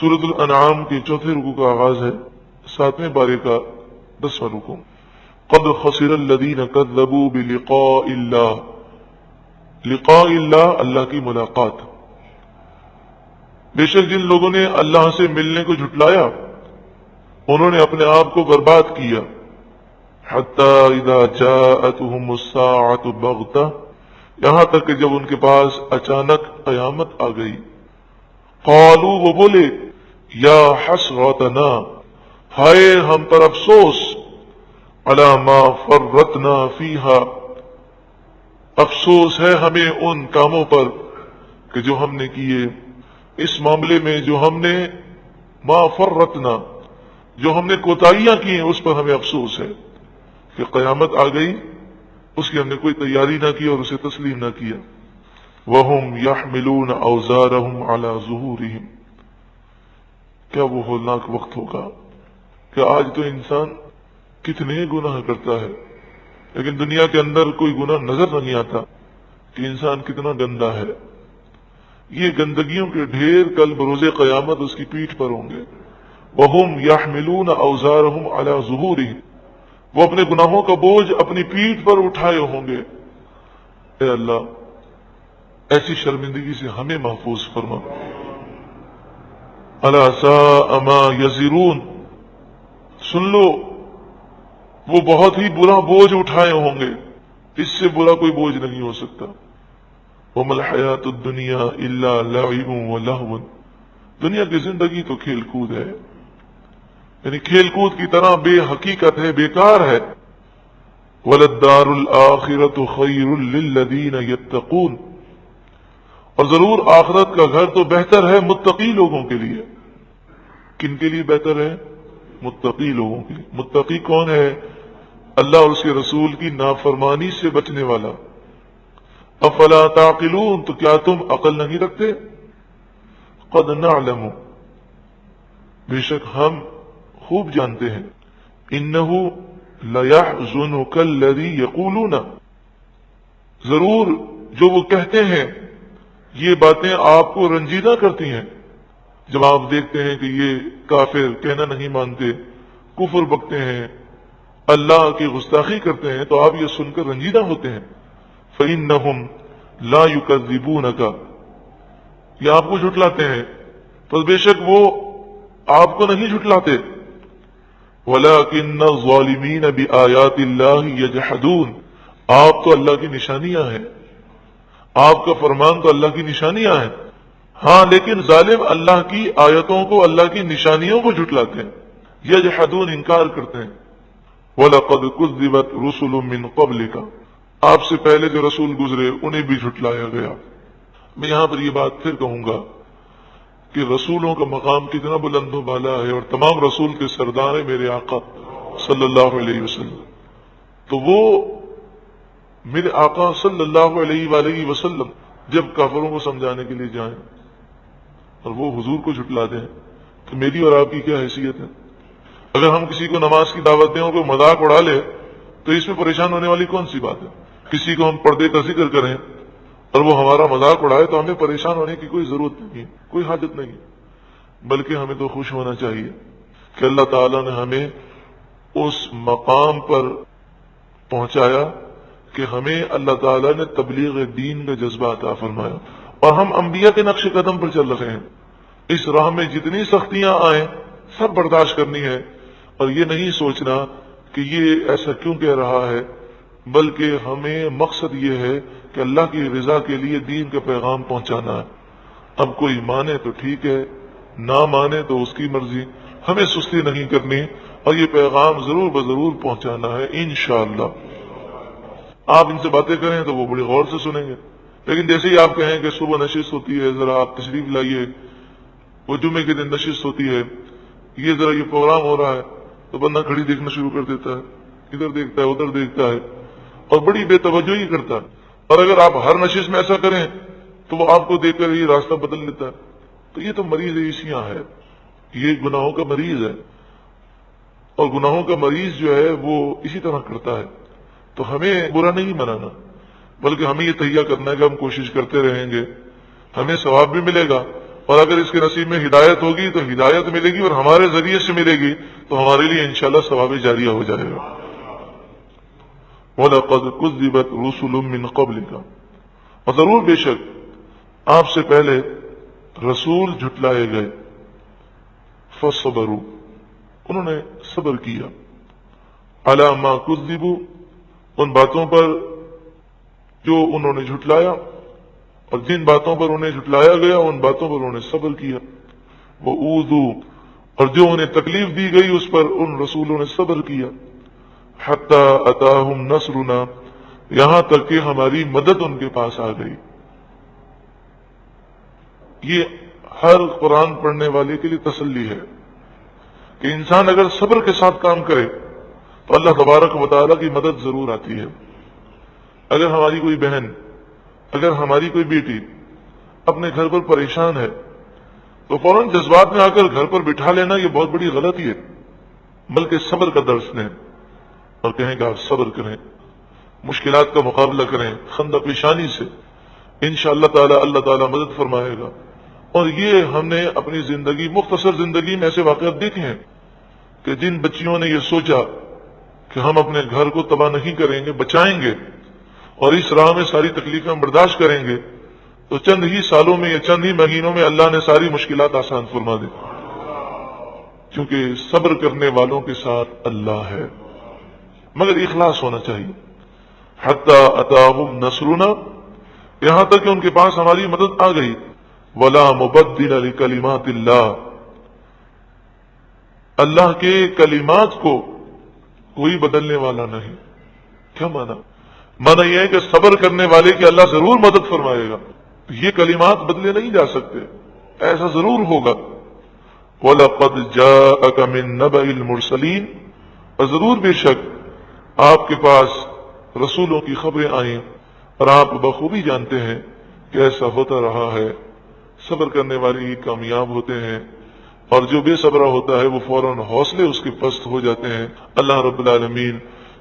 سورۃ الانعام کے چوتھے رکوع کا آغاز ہے، 7ویں پارے کا 10واں رکوع۔ قد خسر الذین کذبوا بلقاء اللہ، لقاء اللہ، اللہ کی ملاقات۔ بے شک جن لوگوں نے اللہ سے ملنے کو جھٹلایا انہوں نے اپنے آپ کو برباد کیا۔ حتی اذا جاءتهم الساعۃ بغتہ، یہاں تک کہ جب ان کے پاس اچانک قیامت آ گئی۔ قالوا، وہ بولے، یا حسرتنا، ہائے ہم پر افسوس، علی ما فرطنا فیہا، افسوس ہے ہمیں ان کاموں پر کہ جو ہم نے کیے، اس معاملے میں جو ہم نے ما فرطنا، جو ہم نے کوتاہیاں کی ہیں اس پر ہمیں افسوس ہے کہ قیامت آ گئی، اس کی ہم نے کوئی تیاری نہ کی اور اسے تسلیم نہ کیا۔ وَهُمْ يَحْمِلُونَ أَوْزَارَهُمْ عَلَى ظُهُورِهِمْ، کیا وہ ہولناک وقت ہوگا کہ آج تو انسان کتنے گناہ کرتا ہے لیکن دنیا کے اندر کوئی گناہ نظر نہیں آتا کہ انسان کتنا گندا ہے۔ یہ گندگیوں کے ڈھیر کل بروز قیامت اس کی پیٹھ پر ہوں گے۔ وَهُمْ يَحْمِلُونَ أَوْزَارَهُمْ عَلَى ظُهُورِهِمْ، وہ اپنے گناہوں کا بوجھ اپنی پیٹھ پر اٹھائے ہوں گے۔ اے اللہ ایسی شرمندگی سے ہمیں محفوظ فرما۔ الا ساء ما یزرون، سن لو وہ بہت ہی برا بوجھ اٹھائے ہوں گے، اس سے برا کوئی بوجھ نہیں ہو سکتا۔ وما الحیات الدنیا الا لعب ولہو، دنیا کی زندگی تو کھیل کود ہے، یعنی کھیل کود کی طرح بے حقیقت ہے، بیکار ہے۔ وللدار الآخرۃ خیر للذین یتقون، اور ضرور آخرت کا گھر تو بہتر ہے متقی لوگوں کے لیے۔ کن کے لیے بہتر ہے؟ متقی لوگوں کے لیے۔ متقی کون ہے؟ اللہ اور اس کے رسول کی نافرمانی سے بچنے والا۔ افلا تعقلون، تو کیا تم عقل نہیں رکھتے؟ قد نعلم، بے شک ہم خوب جانتے ہیں، انہ لیحزنک الذی یقولون، ضرور جو وہ کہتے ہیں یہ باتیں آپ کو رنجیدہ کرتی ہیں۔ جب آپ دیکھتے ہیں کہ یہ کافر کہنا نہیں مانتے، کفر بکتے ہیں، اللہ کی گستاخی کرتے ہیں، تو آپ یہ سن کر رنجیدہ ہوتے ہیں۔ فإنہم لا یکذبونک، یہ آپ کو جھٹلاتے ہیں، تو بے شک وہ آپ کو نہیں جھٹلاتے۔ ولکن الظالمین بآیات اللہ یجحدون، آپ تو اللہ کی نشانیاں ہیں، آپ کا فرمان تو اللہ کی نشانیاں ہیں، ہاں لیکن ظالم اللہ کی آیتوں کو، اللہ کی نشانیوں کو جھٹلاتے ہیں، یجحدون، انکار کرتے ہیں۔ وَلَقَدْ كُذِّبَتْ رُسُلٌ مِّن قَبْلِكَ، آپ سے پہلے جو رسول گزرے انہیں بھی جھٹلایا گیا۔ میں یہاں پر یہ بات پھر کہوں گا کہ رسولوں کا مقام کتنا بلند و بالا ہے، اور تمام رسول کے سردار ہیں میرے آقا صلی اللہ علیہ وسلم، تو وہ میرے آقا صلی اللہ علیہ وآلہ وسلم جب کافروں کو سمجھانے کے لیے جائیں اور وہ حضور کو جھٹلا دیں تو میری اور آپ کی کیا حیثیت ہے؟ اگر ہم کسی کو نماز کی دعوت دیں اور کوئی مذاق اڑا لے تو اس میں پریشان ہونے والی کون سی بات ہے؟ کسی کو ہم پردے کا ذکر کریں اور وہ ہمارا مذاق اڑائے تو ہمیں پریشان ہونے کی کوئی ضرورت نہیں ہے، کوئی حاجت نہیں ہے، بلکہ ہمیں تو خوش ہونا چاہیے کہ اللہ تعالیٰ نے ہمیں اس مقام پر پہنچایا کہ ہمیں اللہ تعالیٰ نے تبلیغ دین کا جذبہ عطا فرمایا، اور ہم انبیاء کے نقش قدم پر چل رہے ہیں۔ اس راہ میں جتنی سختیاں آئیں سب برداشت کرنی ہے، اور یہ نہیں سوچنا کہ یہ ایسا کیوں کہہ رہا ہے، بلکہ ہمیں مقصد یہ ہے کہ اللہ کی رضا کے لیے دین کا پیغام پہنچانا ہے۔ اب کوئی مانے تو ٹھیک ہے، نہ مانے تو اس کی مرضی، ہمیں سستی نہیں کرنی اور یہ پیغام ضرور بضرور پہنچانا ہے انشاءاللہ۔ آپ ان سے باتیں کریں تو وہ بڑی غور سے سنیں گے، لیکن جیسے ہی آپ کہیں کہ صبح نشست ہوتی ہے، ذرا آپ تشریف لائیے، وہ جمعے کے دن نشست ہوتی ہے، یہ ذرا یہ پروگرام ہو رہا ہے، تو بندہ گھڑی دیکھنا شروع کر دیتا ہے، ادھر دیکھتا ہے ادھر دیکھتا ہے اور بڑی بے توجہی کرتا ہے۔ اور اگر آپ ہر نشست میں ایسا کریں تو وہ آپ کو دیکھ کر یہ راستہ بدل لیتا ہے، تو یہ تو مریض عیسیاں ہے، یہ گناہوں کا مریض ہے، اور گناہوں کا مریض جو ہے وہ اسی طرح کرتا ہے۔ تو ہمیں برا نہیں منانا، بلکہ ہمیں یہ تہیہ کرنا ہے کہ ہم کوشش کرتے رہیں گے، ہمیں ثواب بھی ملے گا اور اگر اس کے نصیب میں ہدایت ہوگی تو ہدایت ملے گی، اور ہمارے ذریعے سے ملے گی تو ہمارے لیے انشاءاللہ ثواب جاریہ ہو جائے گا۔ وَلَقَدْ كُذِّبَتْ رُسُلٌ مِّن قَبْلِكَ، اور ضرور بے شک آپ سے پہلے رسول جھٹلائے گئے، فَصَبَرُوا، انہوں نے صبر کیا، عَلَى مَا كُذِّبُوا، ان باتوں پر جو انہوں نے جھٹلایا، اور جن باتوں پر انہیں جھٹلایا گیا ان باتوں پر انہوں نے صبر کیا، وَأُوذُوا، اور جو انہیں تکلیف دی گئی اس پر ان رسولوں نے صبر کیا، حَتَّى أَتَاهُمْ نَصْرُنَا، یہاں تک کہ ہماری مدد ان کے پاس آ گئی۔ یہ ہر قرآن پڑھنے والے کے لیے تسلی ہے کہ انسان اگر صبر کے ساتھ کام کرے تو اللہ تبارک و تعالیٰ کی مدد ضرور آتی ہے۔ اگر ہماری کوئی بہن، اگر ہماری کوئی بیٹی اپنے گھر پر پریشان ہے تو فوراً جذبات میں آ کر گھر پر بٹھا لینا یہ بہت بڑی غلطی ہے، بلکہ صبر کا درس دیں اور کہیں کہ آپ صبر کریں، مشکلات کا مقابلہ کریں خندہ پیشانی سے، انشاءاللہ تعالی اللہ تعالی مدد فرمائے گا۔ اور یہ ہم نے اپنی زندگی، مختصر زندگی میں ایسے واقعات دیکھے ہیں کہ جن بچیوں نے یہ سوچا کہ ہم اپنے گھر کو تباہ نہیں کریں گے، بچائیں گے اور اس راہ میں ساری تکلیفیں برداشت کریں گے، تو چند ہی سالوں میں یا چند ہی مہینوں میں اللہ نے ساری مشکلات آسان فرما دی، کیونکہ صبر کرنے والوں کے ساتھ اللہ ہے، مگر اخلاص ہونا چاہیے۔ حتی اتاہم نصرنا، یہاں تک کہ ان کے پاس ہماری مدد آ گئی، ولا مبدل لکلمات اللہ، اللہ کے کلمات کو کوئی بدلنے والا نہیں۔ کیا مانا؟ مانا یہ ہے کہ صبر کرنے والے کی اللہ ضرور مدد فرمائے گا، یہ کلمات بدلے نہیں جا سکتے، ایسا ضرور ہوگا۔ وَلَقَدْ جَاءَكَ مِن نَبَإِ الْمُرْسَلِينَ، اور ضرور بے شک آپ کے پاس رسولوں کی خبریں آئیں، اور آپ بخوبی جانتے ہیں کہ ایسا ہوتا رہا ہے۔ صبر کرنے والے ہی کامیاب ہوتے ہیں، اور جو بے صبرہ ہوتا ہے وہ فوراً حوصلے اس کے پست ہو جاتے ہیں۔ اللہ رب العالمین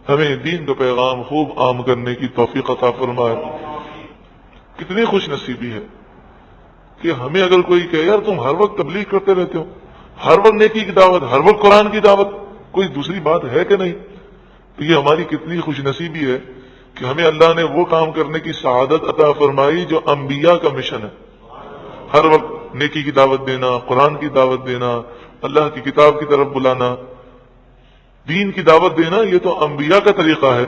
ہمیں دین کا پیغام خوب عام کرنے کی توفیق عطا فرمائے۔ کتنی خوش نصیبی ہے کہ ہمیں اگر کوئی کہے یار تم ہر وقت تبلیغ کرتے رہتے ہو، ہر وقت نیکی کی دعوت، ہر وقت قرآن کی دعوت، کوئی دوسری بات ہے کہ نہیں؟ تو یہ ہماری کتنی خوش نصیبی ہے کہ ہمیں اللہ نے وہ کام کرنے کی سعادت عطا فرمائی جو انبیاء کا مشن ہے۔ ہر وقت نیکی کی دعوت دینا، قرآن کی دعوت دینا، اللہ کی کتاب کی طرف بلانا، دین کی دعوت دینا، یہ تو انبیاء کا طریقہ ہے۔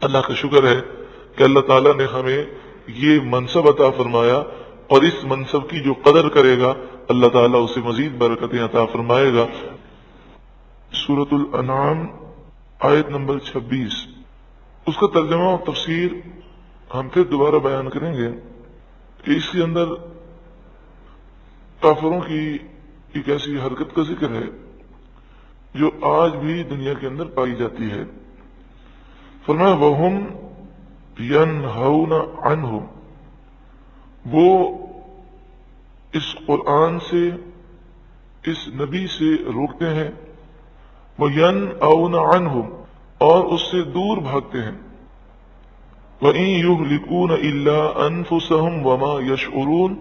اللہ کا شکر ہے کہ اللہ تعالیٰ نے ہمیں یہ منصب عطا فرمایا، اور اس منصب کی جو قدر کرے گا اللہ تعالیٰ اسے مزید برکتیں عطا فرمائے گا۔ سورۃ الانعام آیت نمبر 26، اس کا ترجمہ و تفسیر ہم پھر دوبارہ بیان کریں گے کہ اس کے اندر کافروں کی ایک ایسی حرکت کا ذکر ہے جو آج بھی دنیا کے اندر پائی جاتی ہے۔ فرمایا وَهُمْ يَنْهَوْنَ عَنْهُ، وہ اس قرآن سے، اس نبی سے روکتے ہیں، وَيَنْأَوْنَ عَنْهُ، اور اس سے دور بھاگتے ہیں، وَإِن يُهْلِكُونَ إِلَّا أَنفُسَهُمْ وَمَا يَشْعُرُونَ،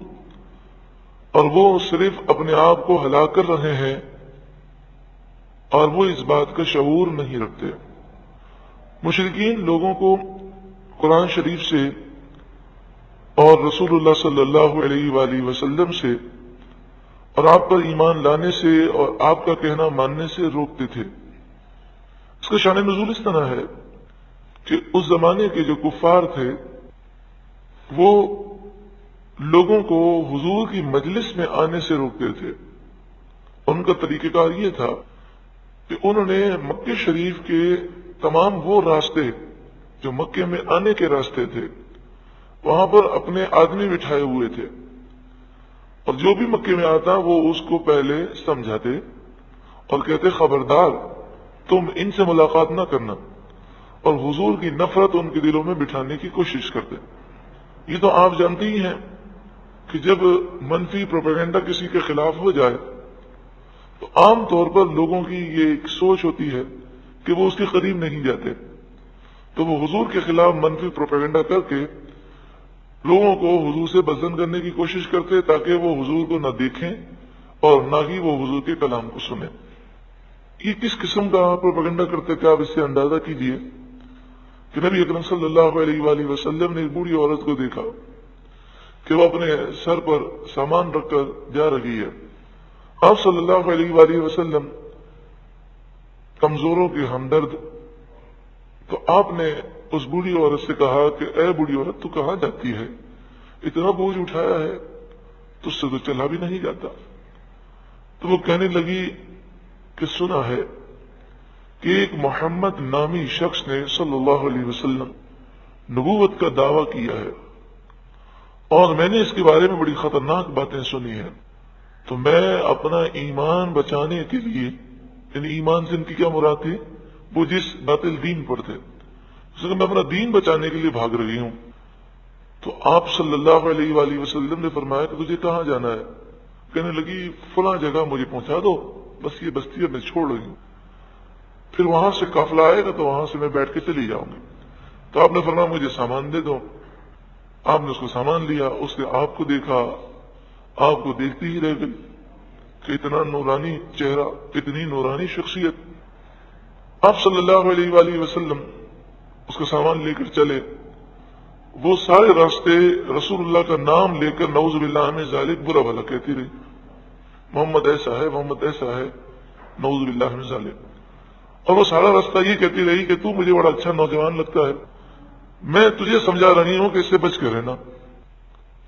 اور وہ صرف اپنے آپ کو ہلاک کر رہے ہیں اور وہ اس بات کا شعور نہیں رکھتے۔ مشرکین لوگوں کو قرآن شریف سے اور رسول اللہ صلی اللہ علیہ وآلہ وسلم سے اور آپ پر ایمان لانے سے اور آپ کا کہنا ماننے سے روکتے تھے۔ اس کا شان نزول اس طرح ہے کہ اس زمانے کے جو کفار تھے وہ لوگوں کو حضور کی مجلس میں آنے سے روکتے تھے۔ ان کا طریقہ کار یہ تھا کہ انہوں نے مکہ شریف کے تمام وہ راستے جو مکے میں آنے کے راستے تھے وہاں پر اپنے آدمی بٹھائے ہوئے تھے، اور جو بھی مکے میں آتا وہ اس کو پہلے سمجھاتے اور کہتے خبردار تم ان سے ملاقات نہ کرنا، اور حضور کی نفرت ان کے دلوں میں بٹھانے کی کوشش کرتے۔ یہ تو آپ جانتے ہی ہیں کہ جب منفی پروپیگنڈا کسی کے خلاف ہو جائے تو عام طور پر لوگوں کی یہ ایک سوچ ہوتی ہے کہ وہ اس کے قریب نہیں جاتے، تو وہ حضور کے خلاف منفی پروپیگنڈا کر کے لوگوں کو حضور سے بدزن کرنے کی کوشش کرتے تاکہ وہ حضور کو نہ دیکھیں اور نہ ہی وہ حضور کے کلام کو سنیں۔ یہ کس قسم کا پروپیگنڈا کرتے تھے، آپ اس سے اندازہ کیجئے کہ نبی اکرم صلی اللہ علیہ وآلہ وسلم نے ایک بوڑھی عورت کو دیکھا کہ وہ اپنے سر پر سامان رکھ کر جا رہی ہے۔ آپ صلی اللہ علیہ وآلہ وسلم کمزوروں کے ہمدرد، تو آپ نے اس بوڑھی عورت سے کہا کہ اے بوڑھی عورت، تو کہاں جاتی ہے؟ اتنا بوجھ اٹھایا ہے تو اس سے تو چلا بھی نہیں جاتا۔ تو وہ کہنے لگی کہ سنا ہے کہ ایک محمد نامی شخص نے صلی اللہ علیہ وسلم نبوت کا دعویٰ کیا ہے، اور میں نے اس کے بارے میں بڑی خطرناک باتیں سنی ہیں، تو میں اپنا ایمان بچانے کے لیے، یعنی ایمان سے ان کی کیا مراد تھی؟ وہ جس باطل دین پر تھے، اس میں اپنا دین بچانے کے لیے بھاگ رہی ہوں۔ تو آپ صلی اللہ علیہ وآلہ وسلم نے فرمایا کہ تجھے کہاں جانا ہے؟ کہنے لگی فلاں جگہ مجھے پہنچا دو، بس یہ بستی میں چھوڑ رہی ہوں، پھر وہاں سے قافلہ آئے گا تو وہاں سے میں بیٹھ کے چلی جاؤں گی۔ تو آپ نے فرمایا مجھے سامان دے دو۔ آپ نے اس کو سامان لیا، اس نے آپ کو دیکھا، آپ کو دیکھتی ہی رہ گئی کہ اتنا نورانی چہرہ، اتنی نورانی شخصیت۔ آپ صلی اللہ علیہ وآلہ وسلم اس کا سامان لے کر چلے، وہ سارے راستے رسول اللہ کا نام لے کر نعوذ باللہ من ذالک برا بھلا کہتی رہی، محمد ایسا ہے، محمد ایسا ہے، نعوذ باللہ من ذالک۔ اور وہ سارا راستہ یہ کہتی رہی کہ تو مجھے بڑا اچھا نوجوان لگتا ہے، میں تجھے سمجھا رہی ہوں کہ اس سے بچ کر رہنا،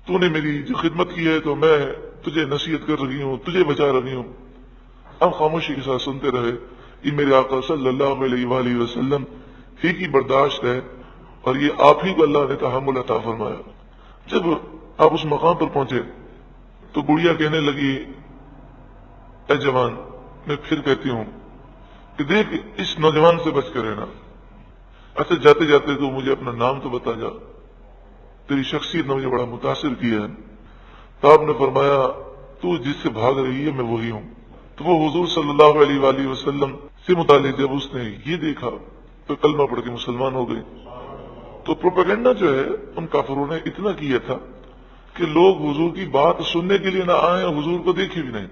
تو نے میری جو خدمت کی ہے تو میں تجھے نصیحت کر رہی ہوں، تجھے بچا رہی ہوں۔ اب خاموشی کے ساتھ سنتے رہے۔ یہ میرے آقا صلی اللہ علیہ وآلہ وسلم ہی کی برداشت ہے، اور یہ آپ ہی کو اللہ نے تحمل عطا فرمایا۔ جب آپ اس مقام پر پہنچے تو بڑھیا کہنے لگی اے جوان، میں پھر کہتی ہوں کہ دیکھ اس نوجوان سے بچ کر رہنا، اچھا جاتے جاتے تو مجھے اپنا نام تو بتا جا، تیری شخصیت نے مجھے بڑا متاثر کیا ہے۔ تو آپ نے فرمایا تو جس سے بھاگ رہی ہے میں وہی ہوں۔ تو وہ حضور صلی اللہ علیہ وآلہ وسلم سے متعلق جب اس نے یہ دیکھا تو کلمہ پڑھ کے مسلمان ہو گئے۔ تو پروپیگنڈا جو ہے ان کافروں نے اتنا کیا تھا کہ لوگ حضور کی بات سننے کے لیے نہ آئیں، حضور کو دیکھے بھی نہیں۔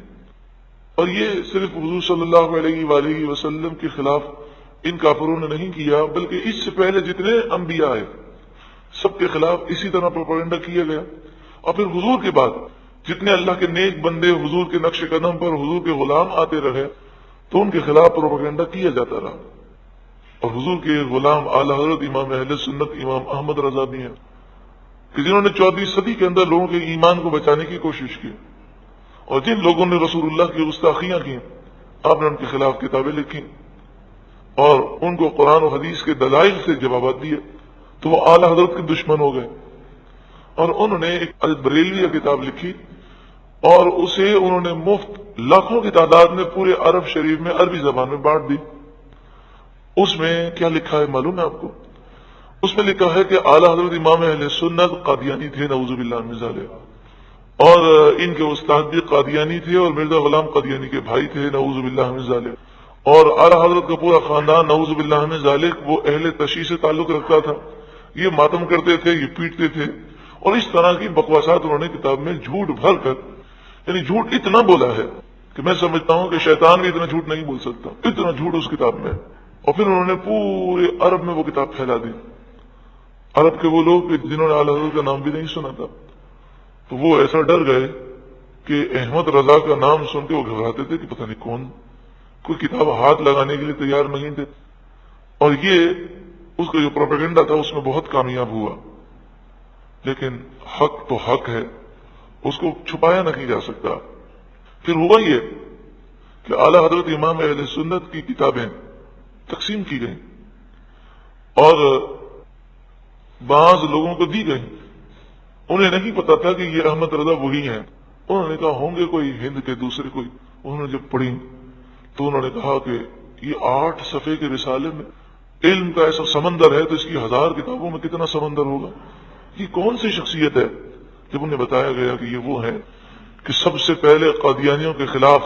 اور یہ صرف حضور صلی اللہ علیہ وآلہ وسلم کے خلاف ان کافروں نے نہیں کیا، بلکہ اس سے پہلے جتنے انبیاء آئے سب کے خلاف اسی طرح پروپیگنڈا کیا گیا۔ اور پھر حضور کے بعد جتنے اللہ کے نیک بندے حضور کے نقش قدم پر حضور کے غلام آتے رہے تو ان کے خلاف پروپیگنڈا کیا جاتا رہا۔ اور حضور کے غلام اعلی حضرت امام اہل سنت امام احمد رضا بھی ہیں کہ جنہوں نے 14ویں صدی کے اندر لوگوں کے ایمان کو بچانے کی کوشش کی، اور جن لوگوں نے رسول اللہ کی گستاخیاں کی آپ نے ان کے خلاف کتابیں لکھی اور ان کو قرآن و حدیث کے دلائل سے جوابات دیے، تو وہ اعلی حضرت کے دشمن ہو گئے۔ اور انہوں نے ایک البریلویہ کتاب لکھی اور اسے انہوں نے مفت لاکھوں کی تعداد میں پورے عرب شریف میں عربی زبان میں بانٹ دی۔ اس میں کیا لکھا ہے معلوم ہے آپ کو؟ اس میں لکھا ہے کہ اعلی حضرت امام اہل سنت قادیانی تھے نعوذ باللہ من ذالک، اور ان کے استاد بھی قادیانی تھے اور مرزا غلام قادیانی کے بھائی تھے نعوذ باللہ من ذالک، اور اعلی حضرت کا پورا خاندان نعوذ باللہ من ذالک وہ اہل تشیع سے تعلق رکھتا تھا، یہ ماتم کرتے تھے، یہ پیٹتے تھے، اور اس طرح کی بکواسات انہوں نے کتاب میں جھوٹ بھر کر، یعنی جھوٹ اتنا بولا ہے کہ میں سمجھتا ہوں کہ شیطان بھی اتنا جھوٹ نہیں بول سکتا، اتنا جھوٹ اس کتاب میں۔ اور پھر انہوں نے پورے عرب میں وہ کتاب پھیلا دی۔ عرب کے وہ لوگ جنہوں نے اعلی حضرت کا نام بھی نہیں سنا تھا تو وہ ایسا ڈر گئے کہ احمد رضا کا نام سن کے وہ گھبراتے تھے کہ پتہ نہیں کون، کوئی کتاب ہاتھ لگانے کے لیے تیار نہیں تھے۔ اور یہ اس کا جو پروپیگنڈا تھا اس میں بہت کامیاب ہوا، لیکن حق تو حق ہے، اس کو چھپایا نہیں جا سکتا۔ پھر ہوا یہ کہ اعلی حضرت امام اہل سنت کی کتابیں تقسیم کی گئیں اور بعض لوگوں کو دی گئیں، انہیں نہیں پتا تھا کہ یہ احمد رضا وہی ہیں۔ انہوں نے کہا ہوں گے کوئی ہند کے دوسرے کوئی، انہوں نے جب پڑھی تو انہوں نے کہا کہ یہ 8 صفحے کے رسالے میں علم کا ایسا سمندر ہے تو اس کی 1000 کتابوں میں کتنا سمندر ہوگا، یہ کون سی شخصیت ہے؟ جب انہیں بتایا گیا کہ یہ وہ ہے کہ سب سے پہلے قادیانیوں کے خلاف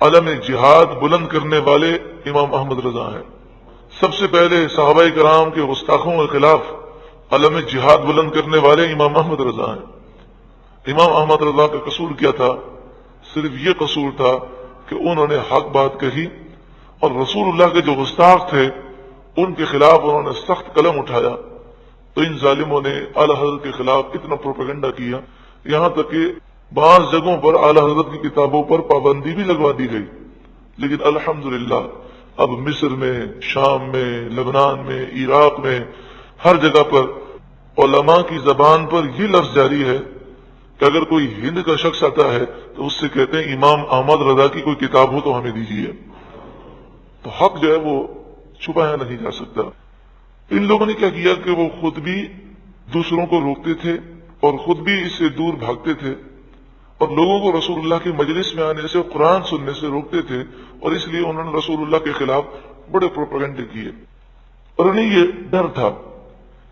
علم جہاد بلند کرنے والے امام احمد رضا ہیں، سب سے پہلے صحابہ کرام کے گستاخوں کے خلاف علم جہاد بلند کرنے والے امام احمد رضا ہیں۔ امام احمد رضا کا قصور کیا تھا؟ صرف یہ قصور تھا کہ انہوں نے حق بات کہی، اور رسول اللہ کے جو گستاخ تھے ان کے خلاف انہوں نے سخت قلم اٹھایا، تو ان ظالموں نے اعلی حضرت کے خلاف اتنا پروپیگنڈا کیا، یہاں تک کہ بعض جگہوں پر اعلی حضرت کی کتابوں پر پابندی بھی لگوا دی گئی۔ لیکن الحمدللہ اب مصر میں، شام میں، لبنان میں، عراق میں، ہر جگہ پر علماء کی زبان پر یہ لفظ جاری ہے کہ اگر کوئی ہند کا شخص آتا ہے تو اس سے کہتے ہیں امام احمد رضا کی کوئی کتاب ہو تو ہمیں دیجیے۔ تو حق جو ہے وہ چھپایا نہیں جا سکتا۔ ان لوگوں نے کیا کیا کہ وہ خود بھی دوسروں کو روکتے تھے اور خود بھی اس سے دور بھاگتے تھے، اور لوگوں کو رسول اللہ کے مجلس میں آنے سے، قرآن سننے سے روکتے تھے، اور اس لیے انہوں نے رسول اللہ کے خلاف بڑے پروپیگنڈے کیے، اور انہیں یہ ڈر تھا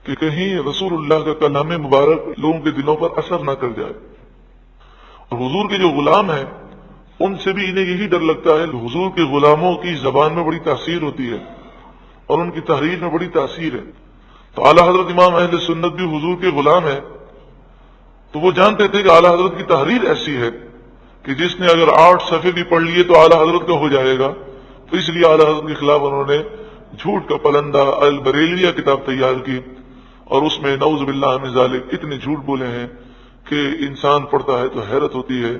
کہ کہیں رسول اللہ کا کلام مبارک لوگوں کے دلوں پر اثر نہ کر جائے۔ اور حضور کے جو غلام ہیں ان سے بھی انہیں یہی ڈر لگتا ہے کہ حضور کے غلاموں کی زبان میں بڑی تاثیر ہوتی ہے اور ان کی تحریر میں بڑی تاثیر ہے۔ تو اعلیٰ حضرت امام اہل سنت بھی حضور کے غلام ہیں، تو وہ جانتے تھے کہ اعلیٰ حضرت کی تحریر ایسی ہے کہ جس نے اگر 8 صفحے بھی پڑھ لیے تو اعلیٰ حضرت کا ہو جائے گا، تو اس لیے اعلیٰ حضرت کے خلاف انہوں نے جھوٹ کا پلندہ البریلیہ کتاب تیار کی، اور اس میں نعوذ باللہ من ذالک اتنے جھوٹ بولے ہیں کہ انسان پڑھتا ہے تو حیرت ہوتی ہے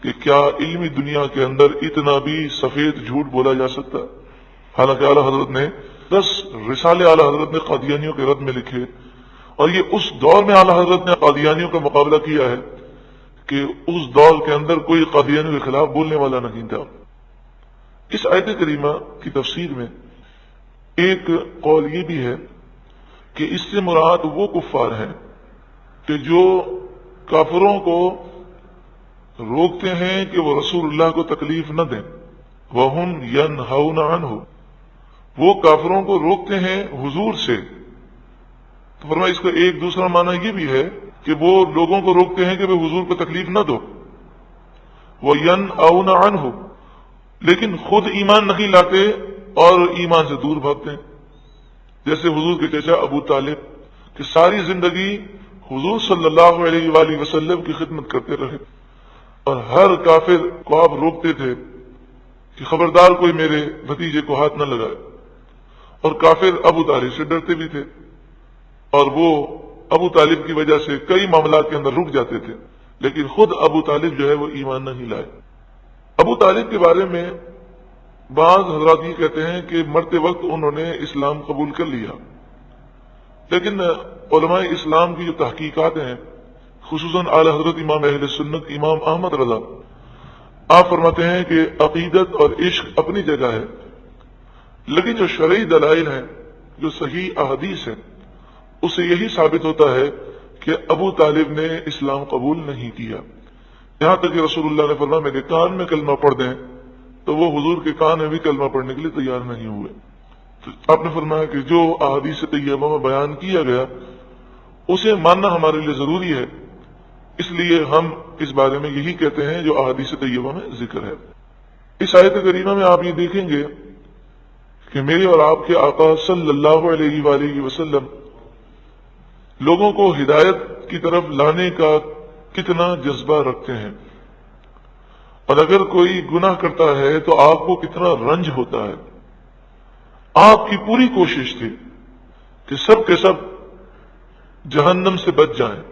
کہ کیا علمی دنیا کے اندر اتنا بھی سفید جھوٹ بولا جا سکتا؟ حالانکہ اعلیٰ حضرت نے 10 رسالے اعلیٰ حضرت نے قادیانیوں کے رد میں لکھے، اور یہ اس دور میں اعلیٰ حضرت نے قادیانیوں کا مقابلہ کیا ہے کہ اس دور کے اندر کوئی قادیانیوں کے خلاف بولنے والا نہیں تھا۔ اس آیت کریمہ کی تفسیر میں ایک قول یہ بھی ہے کہ اس سے مراد وہ کفار ہیں کہ جو کافروں کو روکتے ہیں کہ وہ رسول اللہ کو تکلیف نہ دیں، وَهُمْ يَنْهَوْنَ عَنْهُ، وہ کافروں کو روکتے ہیں حضور سے۔ تو فرمایا اس کا ایک دوسرا معنی یہ بھی ہے کہ وہ لوگوں کو روکتے ہیں کہ وہ حضور کو تکلیف نہ دو، وَيَنْأَوْنَ عَنْهُ، لیکن خود ایمان نہیں لاتے اور ایمان سے دور بھاگتے ہیں، جیسے حضور کے چچا ابو طالب کہ ساری زندگی حضور صلی اللہ علیہ وآلہ وسلم کی خدمت کرتے رہے، اور ہر کافر کو آپ روکتے تھے کہ خبردار کوئی میرے بھتیجے کو ہاتھ نہ لگائے، اور کافر ابو طالب سے ڈرتے بھی تھے، اور وہ ابو طالب کی وجہ سے کئی معاملات کے اندر رک جاتے تھے، لیکن خود ابو طالب جو ہے وہ ایمان نہیں لائے۔ ابو طالب کے بارے میں بعض حضرات یہ کہتے ہیں کہ مرتے وقت انہوں نے اسلام قبول کر لیا، لیکن علماء اسلام کی جو تحقیقات ہیں، خصوصاً اعلی حضرت امام اہل سنت امام احمد رضا، آپ فرماتے ہیں کہ عقیدت اور عشق اپنی جگہ ہے، لیکن جو شرعی دلائل ہیں، جو صحیح احادیث ہیں، اس سے یہی ثابت ہوتا ہے کہ ابو طالب نے اسلام قبول نہیں کیا، یہاں تک کہ رسول اللہ نے فرمایا میرے کان میں کلمہ پڑھ دیں، تو وہ حضور کے کان میں بھی کلمہ پڑھنے کے لیے تیار نہیں ہوئے۔ تو آپ نے فرمایا کہ جو احادیث طیبہ میں بیان کیا گیا اسے ماننا ہمارے لیے ضروری ہے، اس لیے ہم اس بارے میں یہی کہتے ہیں جو احادیث طیبہ میں ذکر ہے۔ اس آیت کریمہ میں آپ یہ دیکھیں گے کہ میرے اور آپ کے آقا صلی اللہ علیہ وآلہ وسلم لوگوں کو ہدایت کی طرف لانے کا کتنا جذبہ رکھتے ہیں، اور اگر کوئی گناہ کرتا ہے تو آپ کو کتنا رنج ہوتا ہے۔ آپ کی پوری کوشش تھی کہ سب کے سب جہنم سے بچ جائیں۔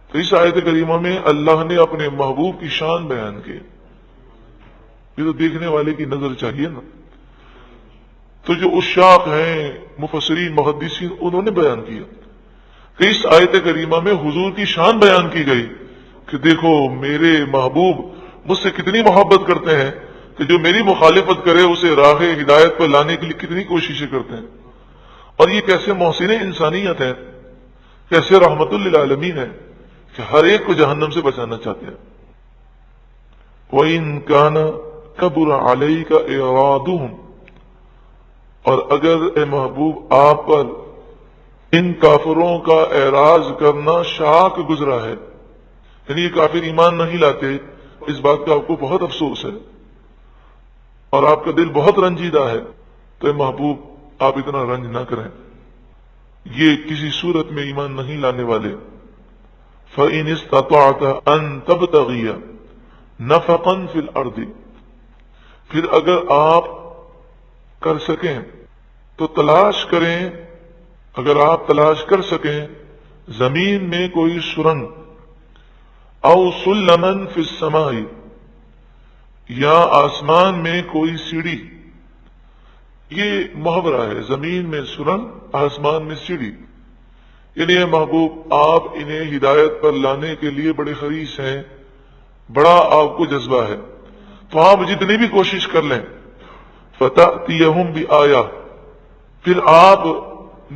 تو اس آیت کریمہ میں اللہ نے اپنے محبوب کی شان بیان کی، یہ تو دیکھنے والے کی نظر چاہیے نا۔ تو جو عشاق ہیں، مفسرین، محدثین، انہوں نے بیان کیا کہ اس آیت کریمہ میں حضور کی شان بیان کی گئی کہ دیکھو میرے محبوب مجھ سے کتنی محبت کرتے ہیں کہ جو میری مخالفت کرے اسے راہ ہدایت پر لانے کے لیے کتنی کوششیں کرتے ہیں، اور یہ کیسے محسن انسانیت ہے، کیسے رحمت للعالمین ہے کہ ہر ایک کو جہنم سے بچانا چاہتے ہیں۔ وَإِن كَانَ كَبُرَ عَلَيْكَ إِعْرَاضُهُمْ، اور اگر اے محبوب آپ پر ان کافروں کا اعراض کرنا شاق گزرا ہے، یعنی یہ کافر ایمان نہیں لاتے، اس بات کا آپ کو بہت افسوس ہے اور آپ کا دل بہت رنجیدہ ہے، تو اے محبوب آپ اتنا رنج نہ کریں۔ یہ کسی صورت میں ایمان نہیں لانے والے. فَإِنِ اسْتَطَعْتَ أَن تَبْتَغِيَ نَفَقًا فِي الْأَرْضِ، پھر اگر آپ کر سکیں تو تلاش کریں، اگر آپ تلاش کر سکیں زمین میں کوئی سرنگ، او سلمن فی السماء، یا آسمان میں کوئی سیڑھی. یہ محاورہ ہے، زمین میں سرنگ، آسمان میں سیڑھی. یعنی اے محبوب آپ انہیں ہدایت پر لانے کے لیے بڑے حریص ہیں، بڑا آپ کو جذبہ ہے، تو آپ جتنی بھی کوشش کر لیں. فَتَأْتِيَهُمْ بِآيَةٍ، پھر آپ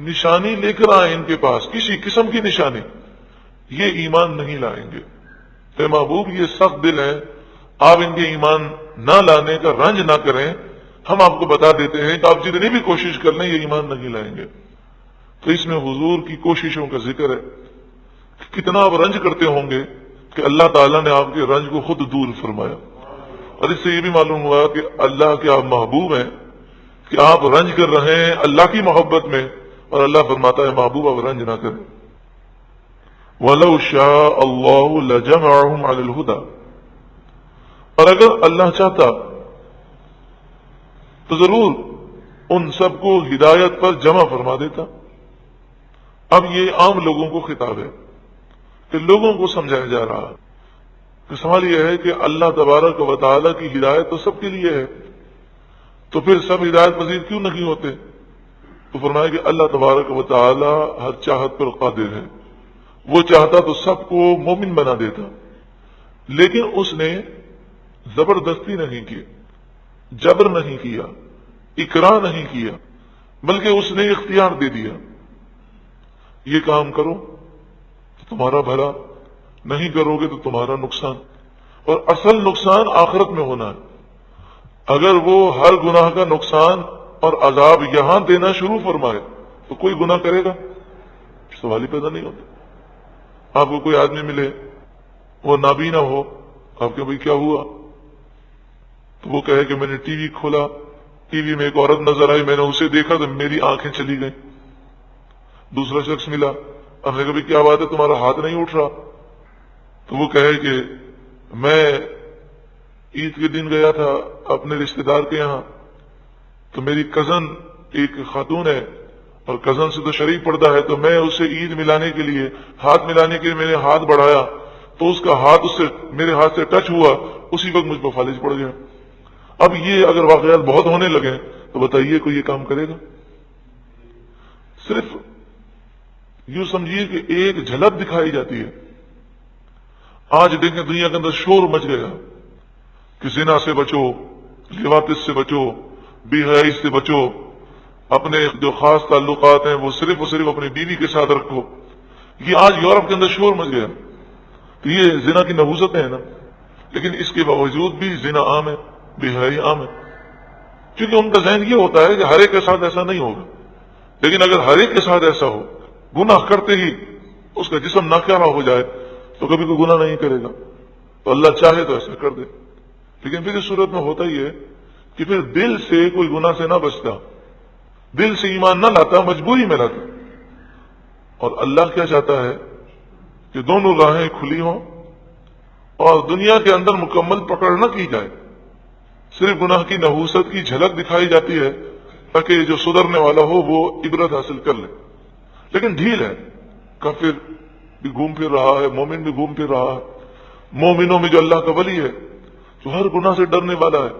نشانی لے کر آئیں ان کے پاس، کسی قسم کی نشانی. یہ ایمان نہیں لائیں گے. اے محبوب یہ سخت دل ہے، آپ ان کے ایمان نہ لانے کا رنج نہ کریں. ہم آپ کو بتا دیتے ہیں کہ آپ جتنی بھی کوشش کر لیں یہ ایمان نہیں لائیں گے. تو اس میں حضور کی کوششوں کا ذکر ہے، کتنا آپ رنج کرتے ہوں گے کہ اللہ تعالیٰ نے آپ کے رنج کو خود دور فرمایا. اور اس سے یہ بھی معلوم ہوا کہ اللہ کے آپ محبوب ہیں، کہ آپ رنج کر رہے ہیں اللہ کی محبت میں، اور اللہ فرماتا ہے محبوب آپ رنج نہ کریں. وَلَوْ شَاءَ اللَّهُ لَجَمَعَهُمْ عَلَى الْهُدَى، اور اگر اللہ چاہتا تو ضرور ان سب کو ہدایت پر جمع فرما دیتا. اب یہ عام لوگوں کو خطاب ہے کہ لوگوں کو سمجھایا جا رہا ہے کہ سوال یہ ہے کہ اللہ تبارک و تعالیٰ کی ہدایت تو سب کے لیے ہے، تو پھر سب ہدایت پذیر کیوں نہیں ہوتے؟ تو فرمایا کہ اللہ تبارک و تعالیٰ ہر چاہت پر قادر ہے. وہ چاہتا تو سب کو مومن بنا دیتا، لیکن اس نے زبردستی نہیں کی، جبر نہیں کیا، اکراہ نہیں کیا، بلکہ اس نے اختیار دے دیا. یہ کام کرو تو تمہارا بھلا، نہیں کرو گے تو تمہارا نقصان، اور اصل نقصان آخرت میں ہونا ہے. اگر وہ ہر گناہ کا نقصان اور عذاب یہاں دینا شروع فرمائے تو کوئی گناہ کرے گا؟ سوال ہی پیدا نہیں ہوتا. آپ کو کوئی آدمی ملے وہ نابینا ہو، آپ کے بھائی کیا ہوا؟ تو وہ کہے کہ میں نے ٹی وی کھولا، ٹی وی میں ایک عورت نظر آئی، میں نے اسے دیکھا تو میری آنکھیں چلی گئیں. دوسرا شخص ملا، اب نے کہا بھائی کیا بات ہے تمہارا ہاتھ نہیں اٹھ رہا؟ تو وہ کہے کہ میں عید کے دن گیا تھا اپنے رشتہ دار کے یہاں، تو میری کزن ایک خاتون ہے اور کزن سے تو شریک پڑتا ہے، تو میں اسے عید ملانے کے لیے، ہاتھ ملانے کے لیے میں نے ہاتھ بڑھایا تو اس کا ہاتھ اس سے میرے ہاتھ سے ٹچ ہوا، اسی وقت مجھ پر فالج پڑ گیا. اب یہ اگر واقعات بہت ہونے لگے تو بتائیے کوئی یہ کام کرے گا؟ صرف یوں سمجھیے کہ ایک جھلک دکھائی جاتی ہے. آج دیکھیں دنیا کے اندر شور مچ گیا کہ زنا سے بچو، لیواطت سے بچو، بے حیائی سے بچو، اپنے جو خاص تعلقات ہیں وہ صرف اور صرف اپنی بیوی کے ساتھ رکھو. یہ آج یورپ کے اندر شور مچ گیا. تو یہ زنا کی نحوستیں ہیں نا، لیکن اس کے باوجود بھی زنا عام ہے، بے حیائی عام ہے، کیونکہ ان کا ذہن یہ ہوتا ہے کہ ہر ایک کے ساتھ ایسا نہیں ہوگا. لیکن اگر ہر ایک کے ساتھ ایسا ہو، گناہ کرتے ہی اس کا جسم ناکارہ ہو جائے تو کبھی کوئی گناہ نہیں کرے گا. تو اللہ چاہے تو ایسا کر دے. لیکن پھر اس صورت میں ہوتا ہی ہے کہ پھر دل سے کوئی گناہ سے نہ بچتا، دل سے ایمان نہ لاتا، مجبوری میں لاتا. اور اللہ کیا چاہتا ہے کہ دونوں راہیں کھلی ہوں اور دنیا کے اندر مکمل پکڑ نہ کی جائے. صرف گناہ کی نحوست کی جھلک دکھائی جاتی ہے تاکہ جو سدھرنے والا ہو وہ عبرت حاصل کر لے. لیکن ڈھیل ہے، کافر بھی گھوم پھر رہا ہے، مومن بھی گھوم پھر رہا ہے. مومنوں میں جو اللہ کا ولی ہے، جو ہر گناہ سے ڈرنے والا ہے،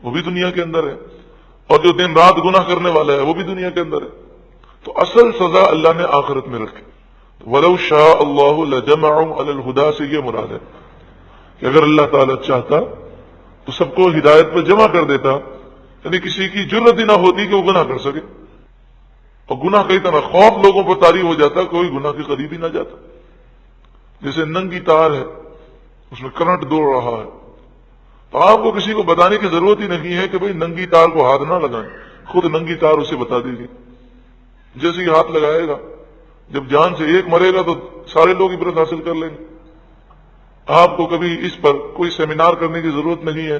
وہ بھی دنیا کے اندر ہے، اور جو دن رات گناہ کرنے والا ہے وہ بھی دنیا کے اندر ہے. تو اصل سزا اللہ نے آخرت میں رکھی. وَلَوْ شَاءَ اللَّهُ لَجَمَعَهُمْ عَلَى الْهُدَى سے یہ مراد ہے کہ اگر اللہ تعالیٰ چاہتا تو سب کو ہدایت پر جمع کر دیتا، یعنی کسی کی جرت ہی نہ ہوتی کہ وہ گناہ کر سکے. اور گناہ کا اتنا خوف لوگوں پر طاری ہو جاتا کوئی گناہ کے قریب ہی نہ جاتا. جیسے ننگی تار ہے، اس میں کرنٹ دوڑ رہا ہے، تو آپ کو کسی کو بتانے کی ضرورت ہی نہیں ہے کہ بھئی ننگی تار کو ہاتھ نہ لگائیں، خود ننگی تار اسے بتا دے گی. جیسے ہی ہاتھ لگائے گا، جب جان سے ایک مرے گا تو سارے لوگ عبرت حاصل کر لیں گے. آپ کو کبھی اس پر کوئی سیمینار کرنے کی ضرورت نہیں ہے.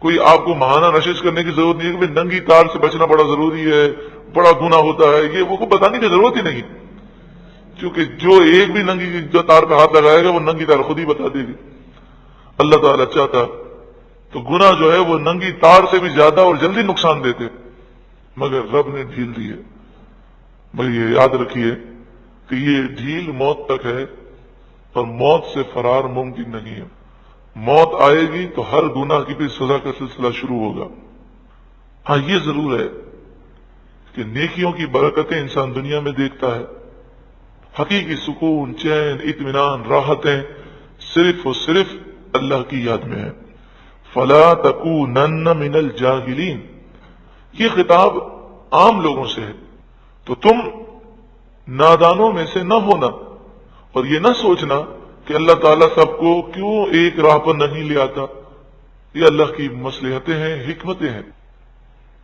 کوئی آپ کو ماہانہ نشش کرنے کی ضرورت نہیں ہے کہ ننگی تار سے بچنا بڑا ضروری ہے، بڑا گناہ ہوتا ہے، یہ وہ کو بتانے کی ضرورت ہی نہیں، کیونکہ جو ایک بھی ننگی جو تار پہ ہاتھ لگائے گا وہ ننگی تار خود ہی بتا دے گی۔ اللہ تعالیٰ چاہتا تو گناہ جو ہے وہ ننگی تار سے بھی زیادہ اور جلدی نقصان دیتے، مگر رب نے ڈھیل دی ہے۔ مگر یہ یاد رکھیے کہ یہ ڈھیل موت تک ہے، اور موت سے فرار ممکن نہیں ہے۔ موت آئے گی تو ہر گناہ کی بھی سزا کا سلسلہ شروع ہوگا۔ ہاں یہ ضرور ہے کہ نیکیوں کی برکتیں انسان دنیا میں دیکھتا ہے، حقیقی سکون، چین، اطمینان، راحتیں صرف اور صرف اللہ کی یاد میں ہے۔ فلا تکونن من الجاہلین، یہ خطاب عام لوگوں سے ہے، تو تم نادانوں میں سے نہ ہونا، اور یہ نہ سوچنا کہ اللہ تعالیٰ سب کو کیوں ایک راہ پر نہیں لے آتا، یہ اللہ کی مصلحتیں ہیں، حکمتیں ہیں۔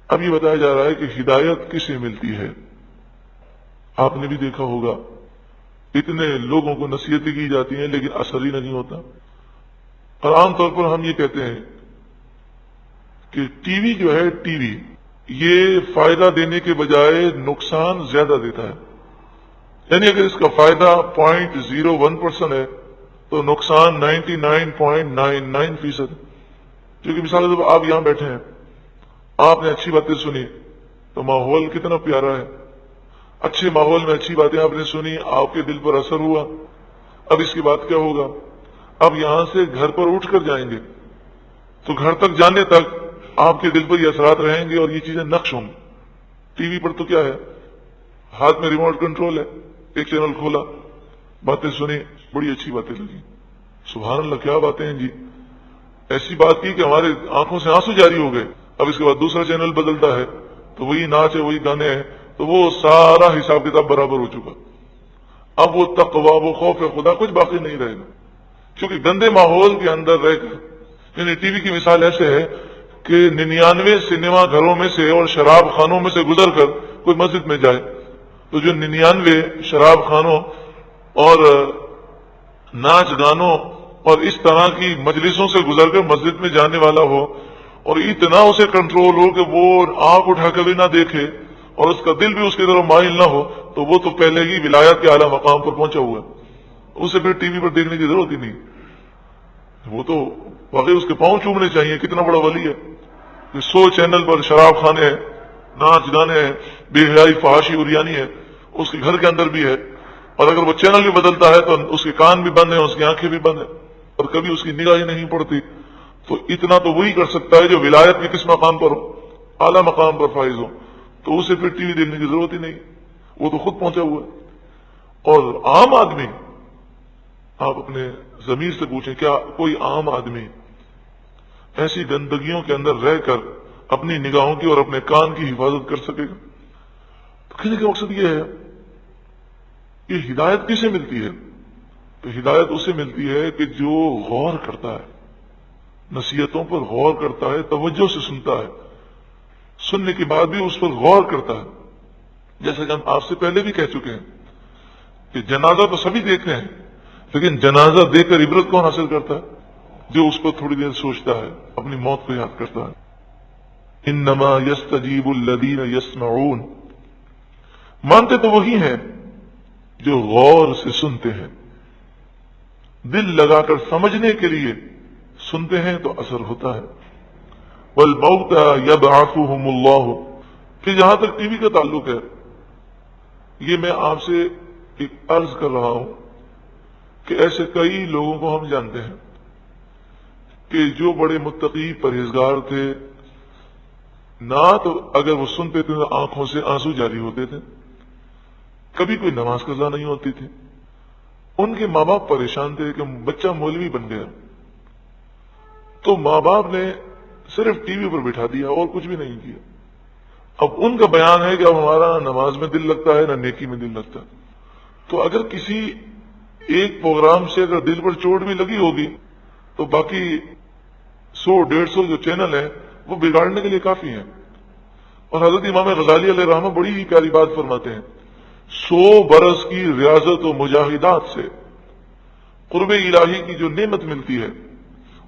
اب یہ بتایا جا رہا ہے کہ ہدایت کسے ملتی ہے۔ آپ نے بھی دیکھا ہوگا اتنے لوگوں کو نصیحتیں کی جاتی ہیں لیکن اثر ہی نہیں ہوتا، اور عام طور پر ہم یہ کہتے ہیں کہ ٹی وی جو ہے، ٹی وی یہ فائدہ دینے کے بجائے نقصان زیادہ دیتا ہے، یعنی اگر اس کا فائدہ 0.01% ہے تو نقصان 99.99%۔ کیونکہ مثال جب آپ یہاں بیٹھے ہیں، آپ نے اچھی باتیں سنی تو ماحول کتنا پیارا ہے، اچھے ماحول میں اچھی باتیں آپ نے سنی، آپ کے دل پر اثر ہوا۔ اب اس کے بعد کیا ہوگا؟ اب یہاں سے گھر پر اٹھ کر جائیں گے تو گھر تک جانے تک آپ کے دل پر یہ اثرات رہیں گے اور یہ چیزیں نقش ہوں گی۔ ٹی وی پر تو کیا ہے، ہاتھ میں ریموٹ کنٹرول ہے، ایک چینل کھولا، باتیں سنی، بڑی اچھی باتیں لگی، سبحان اللہ کیا باتیں ہیں جی، ایسی بات کی کہ ہمارے آنکھوں سے آنسو جاری ہو گئے۔ اب اس کے بعد دوسرا چینل بدلتا ہے تو وہی ناچ ہے، وہی گانے ہیں، تو وہ سارا حساب کتاب برابر ہو چکا۔ اب وہ تقویٰ، وہ خوف خدا کچھ باقی نہیں رہے گا، کیونکہ گندے ماحول کے اندر رہ کر، یعنی ٹی وی کی مثال ایسے ہے کہ 99 سنیما گھروں میں سے اور شراب خانوں میں سے گزر کر کوئی مسجد میں جائے تو جو 99 شراب خانوں اور ناچ گانوں اور اس طرح کی مجلسوں سے گزر کر مسجد میں جانے والا ہو اور اتنا اسے کنٹرول ہو کہ وہ آنکھ اٹھا کر بھی نہ دیکھے اور اس کا دل بھی اس کی طرف مائل نہ ہو، تو وہ تو پہلے ہی ولایت کے اعلیٰ مقام پر پہنچا ہوا ہے، اسے پھر ٹی وی پر دیکھنے کی ضرورت ہی نہیں۔ وہ تو واقعی اس کے پاؤں چومنے چاہیے، کتنا بڑا ولی ہے کہ 100 چینل پر شراب خانے ہیں، ناچ گانے ہیں، بے حیائی، فحاشی، عریانی ہے، اس کے گھر کے اندر بھی ہے، اور اگر وہ چینل بھی بدلتا ہے تو اس کے کان بھی بند ہیں، اس کی آنکھیں بھی بند ہیں، اور کبھی اس کی نگاہ ہی نہیں پڑتی۔ تو اتنا تو وہی کر سکتا ہے جو ولایت کے کس مقام پر ہو، اعلیٰ مقام پر فائز ہو، تو اسے پھر ٹی وی دیکھنے کی ضرورت ہی نہیں، وہ تو خود پہنچا ہوا ہے۔ اور عام آدمی، آپ اپنے ضمیر سے پوچھیں، کیا کوئی عام آدمی ایسی گندگیوں کے اندر رہ کر اپنی نگاہوں کی اور اپنے کان کی حفاظت کر سکے گا؟ تو کہنے کا مقصد یہ ہے کہ ہدایت کسے ملتی ہے؟ تو ہدایت اسے ملتی ہے کہ جو غور کرتا ہے، نصیحتوں پر غور کرتا ہے، توجہ سے سنتا ہے، سننے کے بعد بھی اس پر غور کرتا ہے۔ جیسا کہ ہم آپ سے پہلے بھی کہہ چکے ہیں کہ جنازہ تو سبھی دیکھتے ہیں، لیکن جنازہ دیکھ کر عبرت کون حاصل کرتا ہے؟ جو اس پر تھوڑی دیر سوچتا ہے، اپنی موت کو یاد کرتا ہے۔ انما یستجیب الذین یسمعون، مانتے تو وہی ہیں جو غور سے سنتے ہیں، دل لگا کر سمجھنے کے لیے سنتے ہیں تو اثر ہوتا ہے۔ والموتى یبعثهم اللہ، کہ جہاں تک ٹی وی کا تعلق ہے، یہ میں آپ سے ایک عرض کر رہا ہوں کہ ایسے کئی لوگوں کو ہم جانتے ہیں کہ جو بڑے متقی پرہیزگار تھے، نہ تو اگر وہ سنتے تھے تو آنکھوں سے آنسو جاری ہوتے تھے، کبھی کوئی نماز قضا نہیں ہوتی تھی، ان کے ماں باپ پریشان تھے کہ بچہ مولوی بن گیا، تو ماں باپ نے صرف ٹی وی پر بٹھا دیا اور کچھ بھی نہیں کیا۔ اب ان کا بیان ہے کہ اب ہمارا نماز میں دل لگتا ہے نہ نیکی میں دل لگتا ہے۔ تو اگر کسی ایک پروگرام سے اگر دل پر چوٹ بھی لگی ہوگی تو باقی 100-150 جو چینل ہیں وہ بگاڑنے کے لیے کافی ہیں۔ اور حضرت امام غزالی علیہ رحمہ بڑی ہی پیاری بات فرماتے ہیں، 100 برس کی ریاضت و مجاہدات سے قرب الہی کی جو نعمت ملتی ہے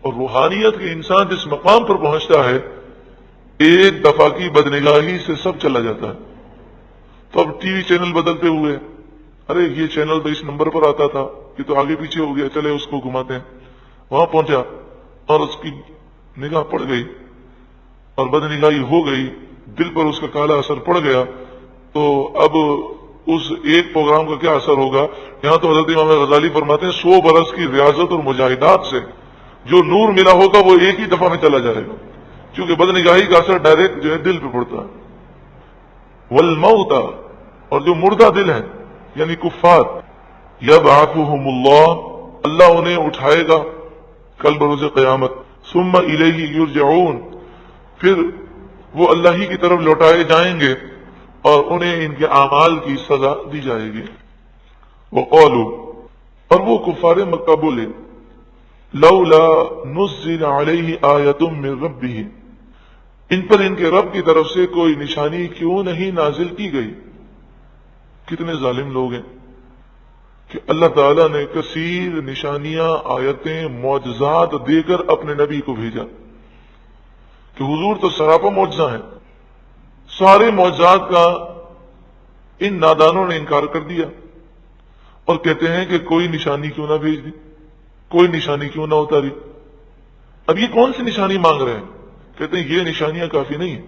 اور روحانیت کے انسان جس مقام پر پہنچتا ہے، ایک دفعہ کی بدنگاہی سے سب چلا جاتا ہے. تو اب ٹی وی چینل بدلتے ہوئے، ارے یہ چینل تو اس نمبر پر آتا تھا، یہ تو آگے پیچھے ہو گیا، چلے اس کو گھماتے ہیں. وہاں پہنچا اور اس کی نگاہ پڑ گئی اور بدنگاہی ہو گئی، دل پر اس کا کالا اثر پڑ گیا. تو اب اس ایک پروگرام کا کیا اثر ہوگا؟ یہاں تو حضرت امام غزالی فرماتے ہیں 100 برس کی ریاضت اور مجاہدات سے جو نور ملا ہوگا وہ ایک ہی دفعہ میں چلا جائے گا، کیونکہ بدنگاہی کا اثر ڈائریکٹ جو ہے دل پہ پڑتا ہے. والموت، اور جو مردہ دل ہیں یعنی کفار، یبعثهم اللہ انہیں اٹھائے گا کل بروز قیامت. ثم الیہ یرجعون، پھر وہ اللہ ہی کی طرف لوٹائے جائیں گے اور انہیں ان کے اعمال کی سزا دی جائے گی. وقالوا، اور وہ کفار مکہ بولے، لولا نزل علیہ آیۃ من ربہ، ان پر ان کے رب کی طرف سے کوئی نشانی کیوں نہیں نازل کی گئی. کتنے ظالم لوگ ہیں کہ اللہ تعالیٰ نے کثیر نشانیاں، آیتیں، معجزات دے کر اپنے نبی کو بھیجا کہ حضور تو سراپا معجزہ ہیں. سارے معجزات کا ان نادانوں نے انکار کر دیا اور کہتے ہیں کہ کوئی نشانی کیوں نہ بھیج دی، کوئی نشانی کیوں نہ اتاری. اب یہ کون سی نشانی مانگ رہے ہیں؟ کہتے ہیں یہ نشانیاں کافی نہیں ہیں،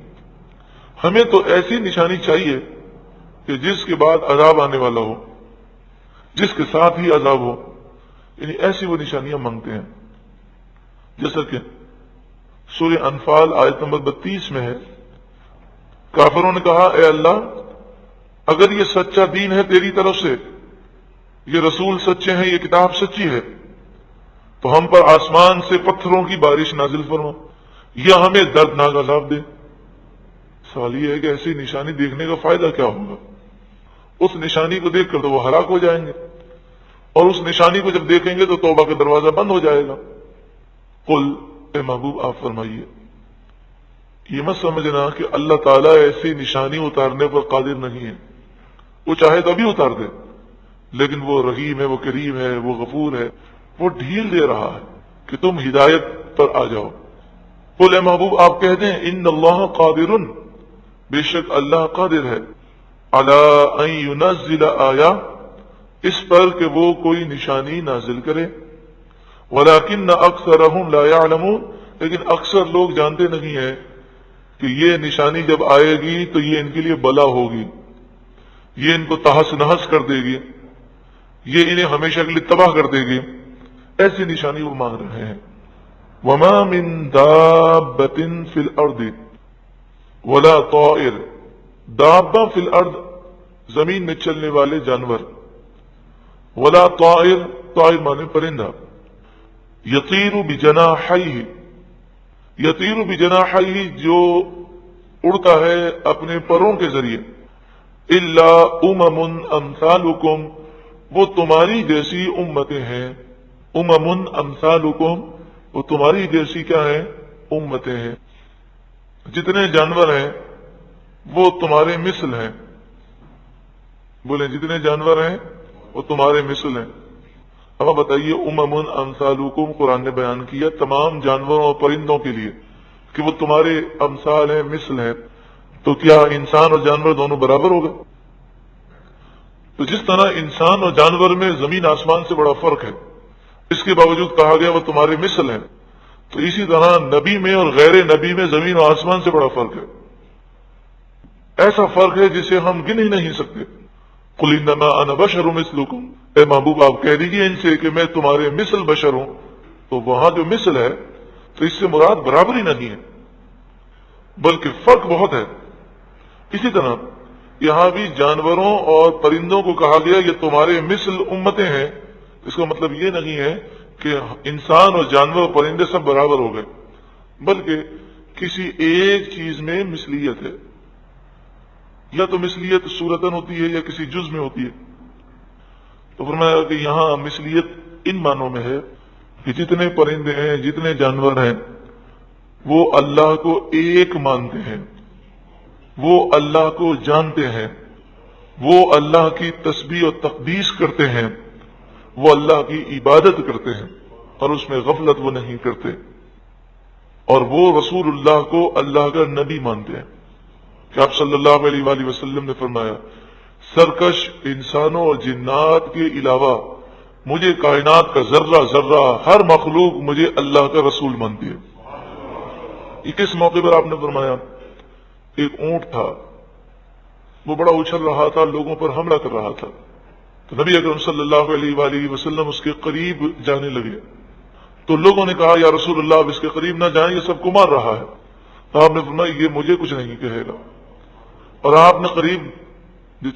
ہمیں تو ایسی نشانی چاہیے کہ جس کے بعد عذاب آنے والا ہو، جس کے ساتھ ہی عذاب ہو. یعنی ایسی وہ نشانیاں مانگتے ہیں. جیسا کہ سورہ انفال آیت نمبر 32 میں ہے، کافروں نے کہا اے اللہ اگر یہ سچا دین ہے تیری طرف سے، یہ رسول سچے ہیں، یہ کتاب سچی ہے، تو ہم پر آسمان سے پتھروں کی بارش نازل فرما یا ہمیں دردناک عذاب دے. سوال یہ ہے کہ ایسی نشانی دیکھنے کا فائدہ کیا ہوگا؟ اس نشانی کو دیکھ کر تو وہ ہلاک ہو جائیں گے، اور اس نشانی کو جب دیکھیں گے تو توبہ کا دروازہ بند ہو جائے گا. قل، اے محبوب آپ فرمائیے، یہ مت سمجھنا کہ اللہ تعالیٰ ایسی نشانی اتارنے پر قادر نہیں ہے. وہ چاہے تو ابھی اتار دے، لیکن وہ رحیم ہے، وہ کریم ہے، وہ غفور ہے، وہ ڈھیل دے رہا ہے کہ تم ہدایت پر آ جاؤ. قل، اے محبوب آپ کہہ دیں ان اللہ قادر، بے شک اللہ قادر ہے، علی ان ینزل آیہ، اس پر کہ وہ کوئی نشانی نازل کرے. ولکن اکثرہم لا یعلمون، لیکن اکثر لوگ جانتے نہیں ہیں کہ یہ نشانی جب آئے گی تو یہ ان کے لیے بلا ہوگی، یہ ان کو تہس نہس کر دے گی، یہ انہیں ہمیشہ کے لیے تباہ کر دے گی. ایسی نشانی وہ مانگ رہے ہیں. وما من دابۃ فی الارض ولا طائر، دابہ فی الارض زمین میں چلنے والے جانور، ولا طائر، طائر مانے پرندہ، یطیر بجناحیہ، یطیر بجناحیہ جو اڑتا ہے اپنے پروں کے ذریعے، الا امم امثالکم، وہ تمہاری جیسی امتیں ہیں. امم امثالکم، وہ تمہاری جیسی کیا ہیں؟ امتیں ہیں. جتنے جانور ہیں وہ تمہارے مثل ہیں. بولیں جتنے جانور ہیں وہ تمہارے مثل ہیں. اب بتائیے، امم امثالکم قرآن نے بیان کیا تمام جانوروں اور پرندوں کے لیے کہ وہ تمہارے امثال ہیں، مثل ہیں. تو کیا انسان اور جانور دونوں برابر ہو گئے؟ تو جس طرح انسان اور جانور میں زمین آسمان سے بڑا فرق ہے، اس کے باوجود کہا گیا وہ تمہارے مثل ہیں، تو اسی طرح نبی میں اور غیر نبی میں زمین اور آسمان سے بڑا فرق ہے. ایسا فرق ہے جسے ہم گن ہی نہیں سکتے. قل انما انا بشر مثلکم، اے محبوب آپ کہہ دیجیے ان سے کہ میں تمہارے مثل بشر ہوں. تو وہاں جو مثل ہے تو اس سے مراد برابری نہیں ہے بلکہ فرق بہت ہے. اسی طرح یہاں بھی جانوروں اور پرندوں کو کہا گیا یہ تمہارے مثل امتیں ہیں. اس کا مطلب یہ نہیں ہے کہ انسان اور جانور اور پرندے سب برابر ہو گئے، بلکہ کسی ایک چیز میں مثلیت ہے. یا تو مثلیت صورتاً ہوتی ہے یا کسی جز میں ہوتی ہے. تو فرمایا کہ یہاں مثلیت ان معنوں میں ہے کہ جتنے پرندے ہیں، جتنے جانور ہیں، وہ اللہ کو ایک مانتے ہیں، وہ اللہ کو جانتے ہیں، وہ اللہ کی تسبیح و تقدیس کرتے ہیں، وہ اللہ کی عبادت کرتے ہیں. اور اس میں غفلت وہ نہیں کرتے، اور وہ رسول اللہ کو اللہ کا نبی مانتے ہیں کہ آپ صلی اللہ علیہ وآلہ وسلم نے فرمایا سرکش انسانوں اور جنات کے علاوہ مجھے کائنات کا ذرہ ذرہ ہر مخلوق مجھے اللہ کا رسول مانتی ہے۔ یہ کس موقع پر آپ نے فرمایا؟ ایک اونٹ تھا، وہ بڑا اچھل رہا تھا، لوگوں پر حملہ کر رہا تھا، تو نبی اکرم صلی اللہ علیہ وآلہ وسلم اس کے قریب جانے لگے، تو لوگوں نے کہا یا رسول اللہ اب اس کے قریب نہ جائیں، یہ سب کو مار رہا ہے۔ تو آپ نے فرمایا یہ مجھے کچھ نہیں کہے گا، اور آپ نے قریب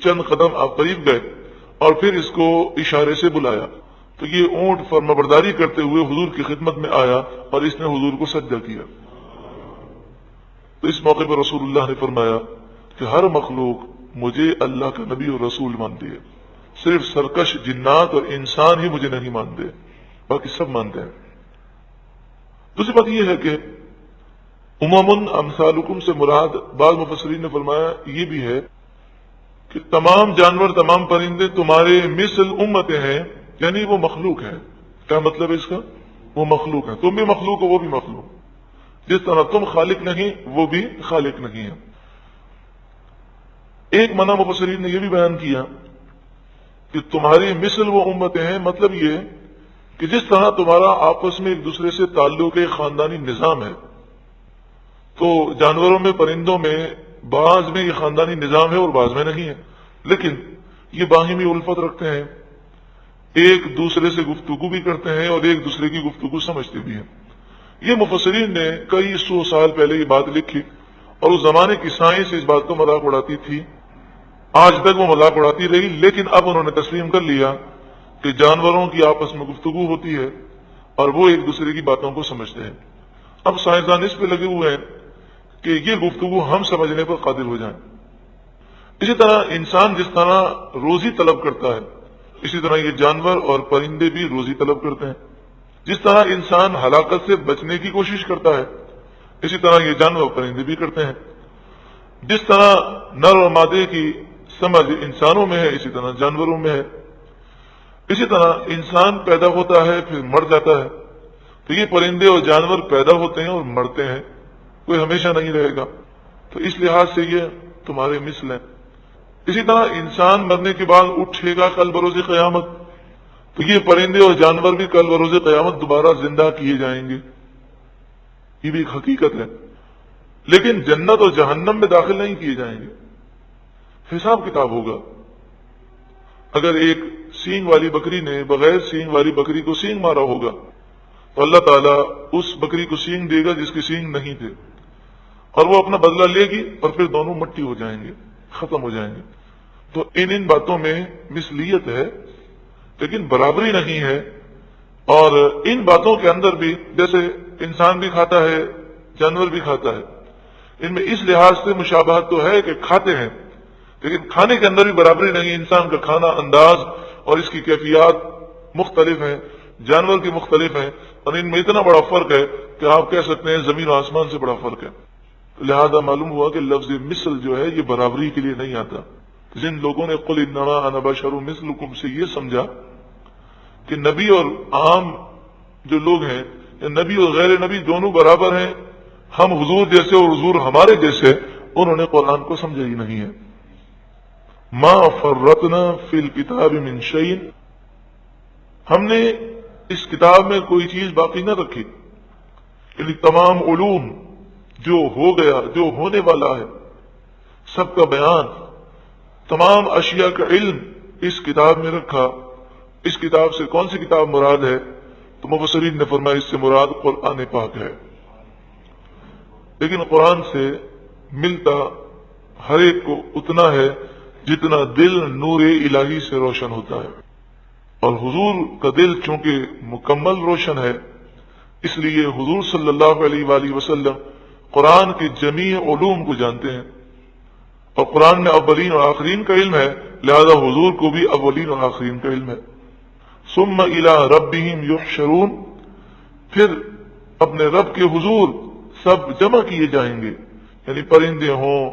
چند قدم آپ قریب گئے اور پھر اس کو اشارے سے بلایا، تو یہ اونٹ فرمانبرداری کرتے ہوئے حضور کی خدمت میں آیا اور اس نے حضور کو سجدہ کیا۔ تو اس موقع پر رسول اللہ نے فرمایا کہ ہر مخلوق مجھے اللہ کا نبی اور رسول مانتی ہے، صرف سرکش جنات اور انسان ہی مجھے نہیں مانتے، باقی سب مانتے ہیں۔ دوسری بات یہ ہے کہ امم امثالکم سے مراد بعض مفسرین نے فرمایا یہ بھی ہے کہ تمام جانور تمام پرندے تمہارے مثل امتیں ہیں، یعنی وہ مخلوق ہے۔ کیا مطلب ہے اس کا؟ وہ مخلوق ہے، تم بھی مخلوق ہو وہ بھی مخلوق، جس طرح تم خالق نہیں وہ بھی خالق نہیں ہے۔ ایک منع مفسرین نے یہ بھی بیان کیا کہ تمہاری مثل وہ امتیں ہیں، مطلب یہ کہ جس طرح تمہارا آپس میں ایک دوسرے سے تعلق ایک خاندانی نظام ہے، تو جانوروں میں پرندوں میں بعض میں یہ خاندانی نظام ہے اور بعض میں نہیں ہے، لیکن یہ باہمی الفت رکھتے ہیں، ایک دوسرے سے گفتگو بھی کرتے ہیں اور ایک دوسرے کی گفتگو سمجھتے بھی ہیں۔ یہ مفسرین نے کئی سو سال پہلے یہ بات لکھی، اور اس زمانے کی سائنس اس بات کو مذاق اڑاتی تھی، آج تک وہ مذاق اڑاتی رہی، لیکن اب انہوں نے تسلیم کر لیا کہ جانوروں کی آپس میں گفتگو ہوتی ہے اور وہ ایک دوسرے کی باتوں کو سمجھتے ہیں۔ اب سائنسدان اس پہ لگے ہوئے ہیں کہ یہ گفتگو ہم سمجھنے پر قادر ہو جائیں۔ اسی طرح انسان جس طرح روزی طلب کرتا ہے، اسی طرح یہ جانور اور پرندے بھی روزی طلب کرتے ہیں۔ جس طرح انسان ہلاکت سے بچنے کی کوشش کرتا ہے، اسی طرح یہ جانور اور پرندے بھی کرتے ہیں۔ جس طرح نر اور مادے کی سمجھ انسانوں میں ہے، اسی طرح جانوروں میں ہے۔ اسی طرح انسان پیدا ہوتا ہے پھر مر جاتا ہے، تو یہ پرندے اور جانور پیدا ہوتے ہیں اور مرتے ہیں، کوئی ہمیشہ نہیں رہے گا، تو اس لحاظ سے یہ تمہارے مثل ہیں۔ اسی طرح انسان مرنے کے بعد اٹھے گا کل بروز قیامت، تو یہ پرندے اور جانور بھی کل بروز قیامت دوبارہ زندہ کیے جائیں گے، یہ بھی ایک حقیقت ہے، لیکن جنت اور جہنم میں داخل نہیں کیے جائیں گے، حساب کتاب ہوگا۔ اگر ایک سینگ والی بکری نے بغیر سینگ والی بکری کو سینگ مارا ہوگا تو اللہ تعالیٰ اس بکری کو سینگ دے گا جس کی سینگ نہیں تھے، اور وہ اپنا بدلہ لے گی اور پھر دونوں مٹی ہو جائیں گے، ختم ہو جائیں گے۔ تو ان باتوں میں مثلیت ہے لیکن برابری نہیں ہے، اور ان باتوں کے اندر بھی جیسے انسان بھی کھاتا ہے جانور بھی کھاتا ہے، ان میں اس لحاظ سے مشابہت تو ہے کہ کھاتے ہیں، لیکن کھانے کے اندر بھی برابری نہیں۔ انسان کا کھانا انداز اور اس کی کیفیات مختلف ہیں، جانور کی مختلف ہیں، اور ان میں اتنا بڑا فرق ہے کہ آپ کہہ سکتے ہیں زمین و آسمان سے بڑا فرق ہے۔ لہذا معلوم ہوا کہ لفظ مثل جو ہے یہ برابری کے لیے نہیں آتا۔ جن لوگوں نے قل انما انا بشر مثلکم سے یہ سمجھا کہ نبی اور عام جو لوگ ہیں، نبی اور غیر نبی دونوں برابر ہیں، ہم حضور جیسے اور حضور ہمارے جیسے، انہوں نے قرآن کو سمجھا ہی نہیں ہے۔ ما فرطنا فی الکتاب من شیء، ہم نے اس کتاب میں کوئی چیز باقی نہ رکھی، یعنی تمام علوم جو ہو گیا جو ہونے والا ہے سب کا بیان، تمام اشیاء کا علم اس کتاب میں رکھا۔ اس کتاب سے کون سی کتاب مراد ہے؟ تو مفسرین نے فرمایا اس سے مراد قرآن پاک ہے، لیکن قرآن سے ملتا ہر ایک کو اتنا ہے جتنا دل نور الہی سے روشن ہوتا ہے، اور حضور کا دل چونکہ مکمل روشن ہے، اس لیے حضور صلی اللہ علیہ وآلہ وسلم قرآن کے جمیع علوم کو جانتے ہیں، اور قرآن میں اولین اور آخرین کا علم ہے، لہذا حضور کو بھی اولین اور آخرین کا علم ہے۔ ثم الی ربہم یحشرون، پھر اپنے رب کے حضور سب جمع کیے جائیں گے، یعنی پرندے ہوں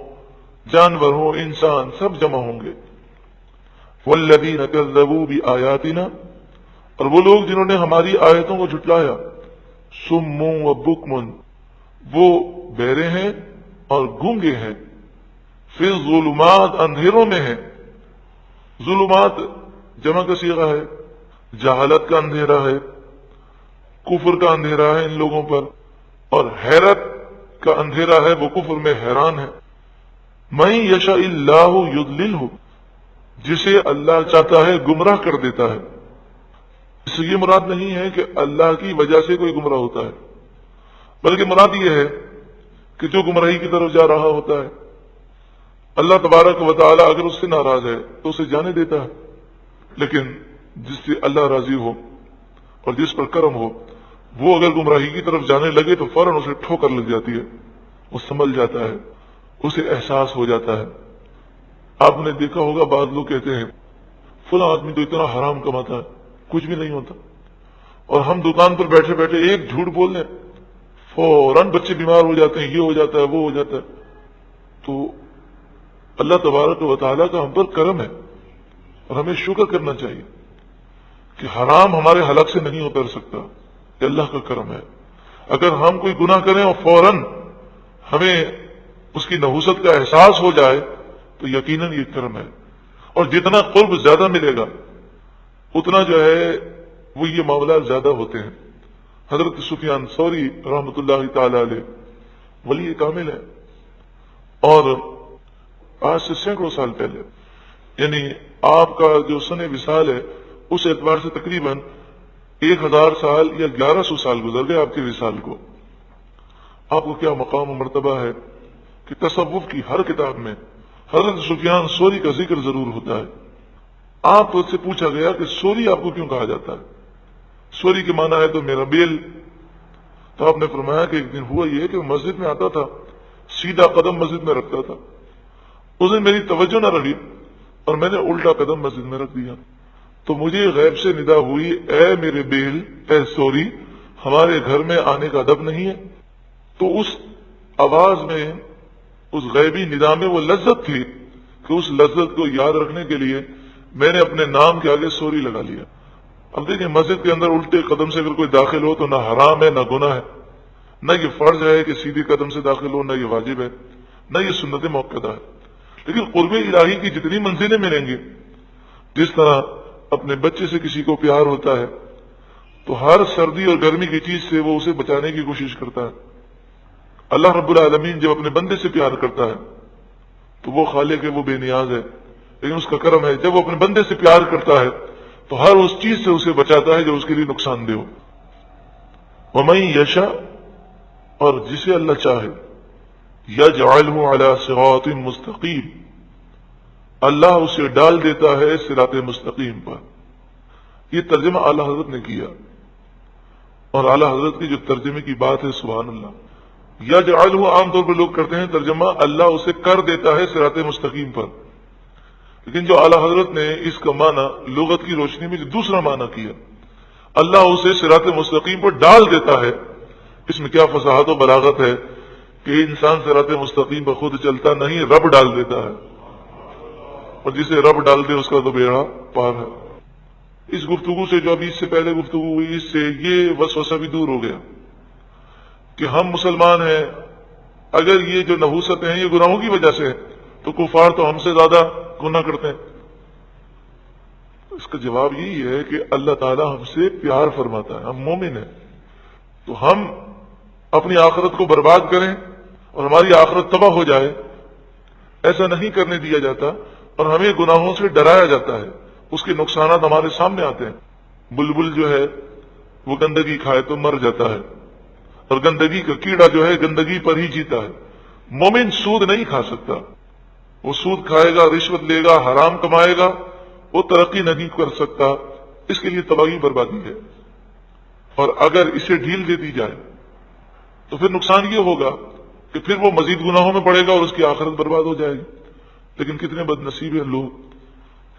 جانور ہوں انسان سب جمع ہوں گے۔ والذین کذبوا بآیاتنا، اور وہ لوگ جنہوں نے ہماری آیتوں کو جھٹلایا، سم و بکمن، وہ بہرے ہیں اور گونگے ہیں، فی الظلمات، اندھیروں میں ہیں۔ ظلمات جمع کا صیغہ ہے، جہالت کا اندھیرا ہے، کفر کا اندھیرا ہے ان لوگوں پر، اور حیرت کا اندھیرا ہے، وہ کفر میں حیران ہے۔ من یشاء اللہ یضللہ، جسے اللہ چاہتا ہے گمراہ کر دیتا ہے۔ اس سے یہ مراد نہیں ہے کہ اللہ کی وجہ سے کوئی گمراہ ہوتا ہے، بلکہ مراد یہ ہے کہ جو گمراہی کی طرف جا رہا ہوتا ہے، اللہ تبارک و تعالی اگر اس سے ناراض ہے تو اسے جانے دیتا ہے، لیکن جس سے اللہ راضی ہو اور جس پر کرم ہو، وہ اگر گمراہی کی طرف جانے لگے تو فوراً اسے ٹھوکر لگ جاتی ہے، وہ سنبھل جاتا ہے، اسے احساس ہو جاتا ہے۔ آپ نے دیکھا ہوگا بعض لوگ کہتے ہیں فلاں آدمی تو اتنا حرام کماتا ہے، کچھ بھی نہیں ہوتا، اور ہم دکان پر بیٹھے بیٹھے ایک جھوٹ بول لیں، فوراً بچے بیمار ہو جاتے ہیں، یہ ہو جاتا ہے، وہ ہو جاتا ہے۔ تو اللہ تبارک و تعالیٰ کا ہم پر کرم ہے، اور ہمیں شکر کرنا چاہیے کہ حرام ہمارے حلق سے نہیں اتر سکتا، یہ اللہ کا کرم ہے۔ اگر ہم کوئی گناہ کریں اور فوراً ہمیں اس کی نحوست کا احساس ہو جائے تو یقیناً یہ کرم ہے، اور جتنا قرب زیادہ ملے گا اتنا جو ہے وہ یہ معاملات زیادہ ہوتے ہیں۔ حضرت سفیان ثوری رحمۃ اللہ تعالی علیہ ولی کامل ہے، اور آج سے سینکڑوں سال پہلے، یعنی آپ کا جو سن وصال ہے اس اعتبار سے تقریباً 1000 سال یا 1100 سال گزر گئے آپ کے وصال کو۔ آپ کو کیا مقام و مرتبہ ہے کہ تصوف کی ہر کتاب میں حضرت سفیان ثوری کا ذکر ضرور ہوتا ہے۔ آپ سے پوچھا گیا کہ ثوری آپ کو کیوں کہا جاتا ہے؟ ثوری کے معنی ہے تو میرا بیل۔ تو آپ نے فرمایا کہ ایک دن ہوا یہ کہ مسجد میں آتا تھا، سیدھا قدم مسجد میں رکھتا تھا، اس دن میری توجہ نہ رہی اور میں نے الٹا قدم مسجد میں رکھ دیا، تو مجھے غیب سے ندا ہوئی، اے میرے بیل، اے ثوری، ہمارے گھر میں آنے کا ادب نہیں ہے۔ تو اس آواز میں، اس غیبی ندا میں وہ لذت تھی کہ اس لذت کو یاد رکھنے کے لیے میں نے اپنے نام کے آگے ثوری لگا لیا۔ اب دیکھیں مسجد کے اندر الٹے قدم سے اگر کوئی داخل ہو تو نہ حرام ہے نہ گناہ ہے، نہ یہ فرض ہے کہ سیدھی قدم سے داخل ہو، نہ یہ واجب ہے، نہ یہ سنت موقدہ ہے۔ لیکن قرب الہی کی جتنی منزلیں ملیں گی، جس طرح اپنے بچے سے کسی کو پیار ہوتا ہے تو ہر سردی اور گرمی کی چیز سے وہ اسے بچانے کی کوشش کرتا ہے۔ اللہ رب العالمین جب اپنے بندے سے پیار کرتا ہے تو وہ خالق ہے، وہ بے نیاز ہے، لیکن اس کا کرم ہے جب وہ اپنے بندے سے پیار کرتا ہے تو ہر اس چیز سے اسے بچاتا ہے جو اس کے لیے نقصان دہ ہو۔ وَمَن یشاء، اور جسے اللہ چاہے، یجعلہ علی صراط مستقیم، اللہ اسے ڈال دیتا ہے صراط مستقیم پر۔ یہ ترجمہ اعلی حضرت نے کیا، اور اعلی حضرت کی جو ترجمے کی بات ہے سبحان اللہ۔ یجعلہ عام طور پر لوگ کرتے ہیں ترجمہ اللہ اسے کر دیتا ہے صراط مستقیم پر، لیکن جو اعلی حضرت نے اس کا معنی لغت کی روشنی میں جو دوسرا معنی کیا، اللہ اسے صراط مستقیم پر ڈال دیتا ہے، اس میں کیا فصاحت و بلاغت ہے کہ انسان صراط مستقیم پر خود چلتا نہیں، رب ڈال دیتا ہے، اور جسے رب ڈال دے اس کا تو بیڑا پار ہے۔ اس گفتگو سے جو ابھی اس سے پہلے گفتگو ہوئی، اس سے یہ وسوسہ بھی دور ہو گیا کہ ہم مسلمان ہیں، اگر یہ جو نحوست ہیں یہ گناہوں کی وجہ سے ہے تو کفار تو ہم سے زیادہ گناہ کرتے ہیں۔ اس کا جواب یہی ہے کہ اللہ تعالی ہم سے پیار فرماتا ہے، ہم مومن ہیں، تو ہم اپنی آخرت کو برباد کریں اور ہماری آخرت تباہ ہو جائے، ایسا نہیں کرنے دیا جاتا، اور ہمیں گناہوں سے ڈرایا جاتا ہے، اس کے نقصانات ہمارے سامنے آتے ہیں۔ بلبل جو ہے وہ گندگی کھائے تو مر جاتا ہے، اور گندگی کا کیڑا جو ہے گندگی پر ہی جیتا ہے۔ مومن سود نہیں کھا سکتا، وہ سود کھائے گا، رشوت لے گا، حرام کمائے گا، وہ ترقی نہیں کر سکتا، اس کے لیے تباہی بربادی ہے۔ اور اگر اسے ڈھیل دے دی جائے تو پھر نقصان یہ ہوگا کہ پھر وہ مزید گناہوں میں پڑے گا اور اس کی آخرت برباد ہو جائے گی۔ لیکن کتنے بد نصیب ہیں لوگ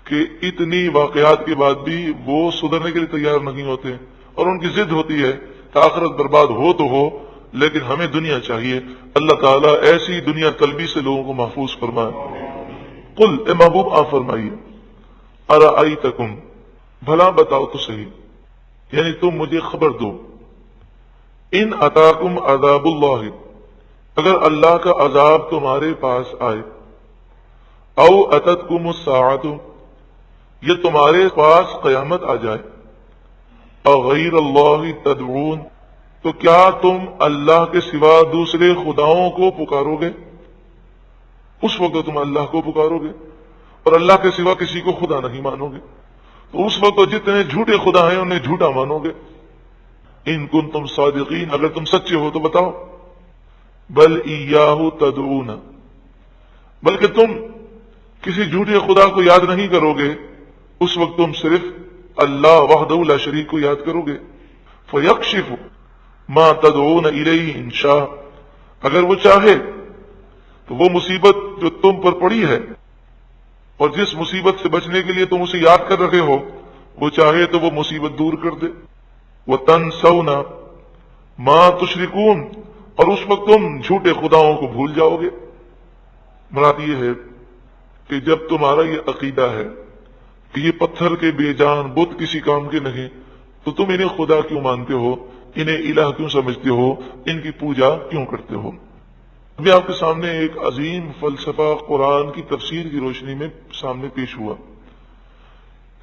کہ اتنی واقعات کے بعد بھی وہ سدھرنے کے لیے تیار نہیں ہوتے، اور ان کی ضد ہوتی ہے کہ آخرت برباد ہو تو ہو، لیکن ہمیں دنیا چاہیے۔ اللہ تعالیٰ ایسی دنیا طلبی سے لوگوں کو محفوظ فرمائے۔ قل، اے محبوب آپ فرمائیے، ارائیتکم، بھلا بتاؤ تو صحیح، یعنی تم مجھے خبر دو، ان اتاکم عذاب اللہ، اگر اللہ کا عذاب تمہارے پاس آئے، او اتتکم الساعۃ، یہ تمہارے پاس قیامت آ جائے، اغیر اللہ تدعون، تو کیا تم اللہ کے سوا دوسرے خداؤں کو پکارو گے؟ اس وقت تم اللہ کو پکارو گے اور اللہ کے سوا کسی کو خدا نہیں مانو گے، تو اس وقت جتنے جھوٹے خدا ہیں انہیں جھوٹا مانو گے۔ ان کنتم صادقین، اگر تم سچے ہو تو بتاؤ۔ بل ایاہ تدعون، بلکہ تم کسی جھوٹے خدا کو یاد نہیں کرو گے، اس وقت تم صرف اللہ وحدہ لا شریک کو یاد کرو گے۔ فیکشف ما تدعون الیہ ان شاء، اگر وہ چاہے تو وہ مصیبت جو تم پر پڑی ہے اور جس مصیبت سے بچنے کے لیے تم اسے یاد کر رہے ہو، وہ چاہے تو وہ مصیبت دور کر دے۔ وَتَنْسَوْنَ مَا تُشْرِكُونَ، اور اس وقت تم جھوٹے خداؤں کو بھول جاؤ گے۔ مراد یہ ہے کہ جب تمہارا یہ عقیدہ ہے کہ یہ پتھر کے بے جان بت کسی کام کے نہیں، تو تم انہیں خدا کیوں مانتے ہو، انہیں الہ کیوں سمجھتے ہو، ان کی پوجا کیوں کرتے ہو؟ ابھی آپ کے سامنے ایک عظیم فلسفہ قرآن کی تفسیر کی روشنی میں سامنے پیش ہوا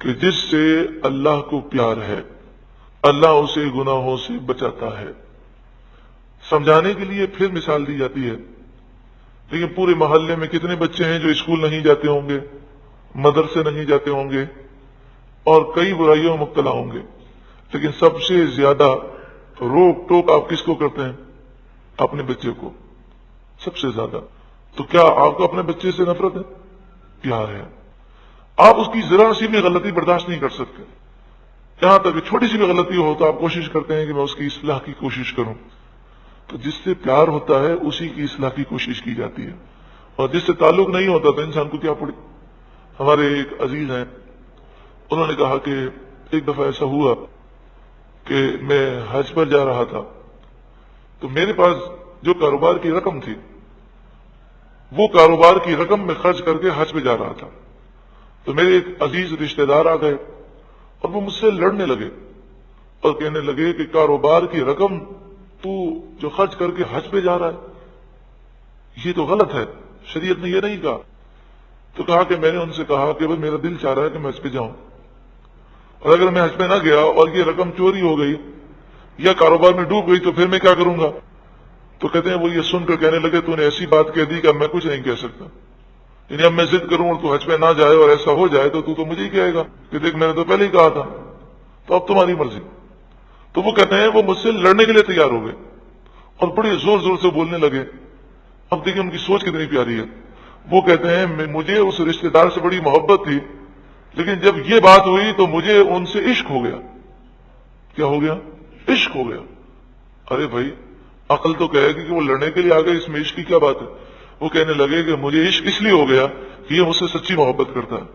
کہ جس سے اللہ کو پیار ہے، اللہ اسے گناہوں سے بچاتا ہے۔ سمجھانے کے لیے پھر مثال دی جاتی ہے، لیکن پورے محلے میں کتنے بچے ہیں جو اسکول نہیں جاتے ہوں گے، مدرسے نہیں جاتے ہوں گے اور کئی برائیوں میں مبتلا ہوں گے، لیکن سب سے زیادہ روک ٹوک آپ کس کو کرتے ہیں؟ اپنے بچے کو سب سے زیادہ۔ تو کیا آپ کو اپنے بچے سے نفرت ہے؟ پیار ہے۔ آپ اس کی ذرا سی بھی غلطی برداشت نہیں کر سکتے، یہاں تک کہ چھوٹی سی بھی غلطی ہو تو آپ کوشش کرتے ہیں کہ میں اس کی اصلاح کی کوشش کروں۔ تو جس سے پیار ہوتا ہے اسی کی اصلاح کی کوشش کی جاتی ہے، اور جس سے تعلق نہیں ہوتا تو انسان کو کیا پڑے۔ ہمارے ایک عزیز ہیں، انہوں نے کہا کہ ایک دفعہ ایسا ہوا کہ میں حج پر جا رہا تھا، تو میرے پاس جو کاروبار کی رقم تھی وہ کاروبار کی رقم میں خرچ کر کے حج پہ جا رہا تھا، تو میرے ایک عزیز رشتہ دار آ گئے اور وہ مجھ سے لڑنے لگے اور کہنے لگے کہ کاروبار کی رقم تو جو خرچ کر کے حج پہ جا رہا ہے یہ تو غلط ہے، شریعت نے یہ نہیں کہا۔ تو کہا کہ میں نے ان سے کہا کہ بھئی میرا دل چاہ رہا ہے کہ میں حج پہ جاؤں، اور اگر میں حج پہ نہ گیا اور یہ رقم چوری ہو گئی یا کاروبار میں ڈوب گئی تو پھر میں کیا کروں گا؟ تو کہتے ہیں وہ یہ سن کر کہنے لگے تو نے ایسی بات کہہ دی کہ اب میں کچھ نہیں کہہ سکتا، یعنی اب میں ضد کروں اور تو حج پہ نہ جائے اور ایسا ہو جائے تو مجھے ہی کہے گا کہ دیکھ میں نے تو پہلے ہی کہا تھا، تو اب تمہاری مرضی۔ تو وہ کہتے ہیں وہ مجھ سے لڑنے کے لیے تیار ہو گئے اور بڑے زور زور سے بولنے لگے۔ اب دیکھیں ان کی سوچ کتنی پیاری ہے۔ وہ کہتے ہیں مجھے اس رشتہ دار سے بڑی محبت تھی، لیکن جب یہ بات ہوئی تو مجھے ان سے عشق ہو گیا۔ کیا ہو گیا؟ عشق ہو گیا۔ ارے بھائی عقل تو کہے گی کہ وہ لڑنے کے لیے آ گئے، اس میں عشق کی کیا بات ہے؟ وہ کہنے لگے کہ مجھے عشق اس لیے ہو گیا کہ یہ مجھ سے سچی محبت کرتا ہے،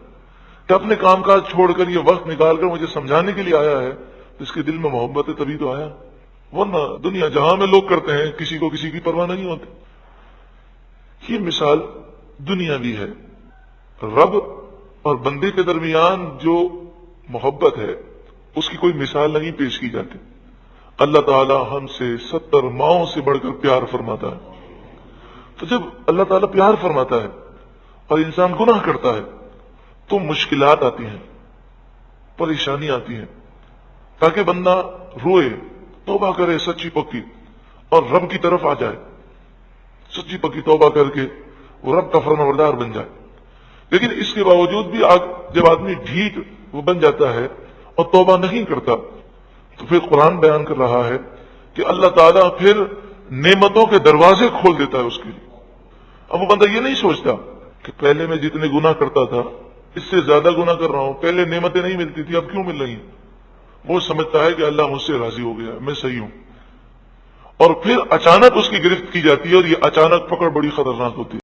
کہ اپنے کام کاج چھوڑ کر یہ وقت نکال کر مجھے سمجھانے کے لیے آیا ہے، اس کے دل میں محبت ہے تبھی تو آیا، ورنہ دنیا جہاں میں لوگ کرتے ہیں کسی کو کسی کی پرواہ نہیں ہوتی۔ یہ مثال دنیاوی ہے۔ رب اور بندے کے درمیان جو محبت ہے اس کی کوئی مثال نہیں پیش کی جاتی۔ اللہ تعالی ہم سے 70 ماؤں سے بڑھ کر پیار فرماتا ہے۔ تو جب اللہ تعالیٰ پیار فرماتا ہے اور انسان گناہ کرتا ہے تو مشکلات آتی ہیں، پریشانی آتی ہیں، تاکہ بندہ روئے، توبہ کرے سچی پکی اور رب کی طرف آ جائے، سچی پکی توبہ کر کے وہ رب کا فرمانبردار بن جائے۔ لیکن اس کے باوجود بھی جب آدمی ڈھیٹ وہ بن جاتا ہے اور توبہ نہیں کرتا تو پھر قرآن بیان کر رہا ہے کہ اللہ تعالیٰ پھر نعمتوں کے دروازے کھول دیتا ہے اس کے لیے۔ اب وہ بندہ یہ نہیں سوچتا کہ پہلے میں جتنے گناہ کرتا تھا اس سے زیادہ گناہ کر رہا ہوں، پہلے نعمتیں نہیں ملتی تھی اب کیوں مل رہی ہیں؟ وہ سمجھتا ہے کہ اللہ مجھ سے راضی ہو گیا، میں صحیح ہوں، اور پھر اچانک اس کی گرفت کی جاتی ہے، اور یہ اچانک پکڑ بڑی خطرناک ہوتی ہے۔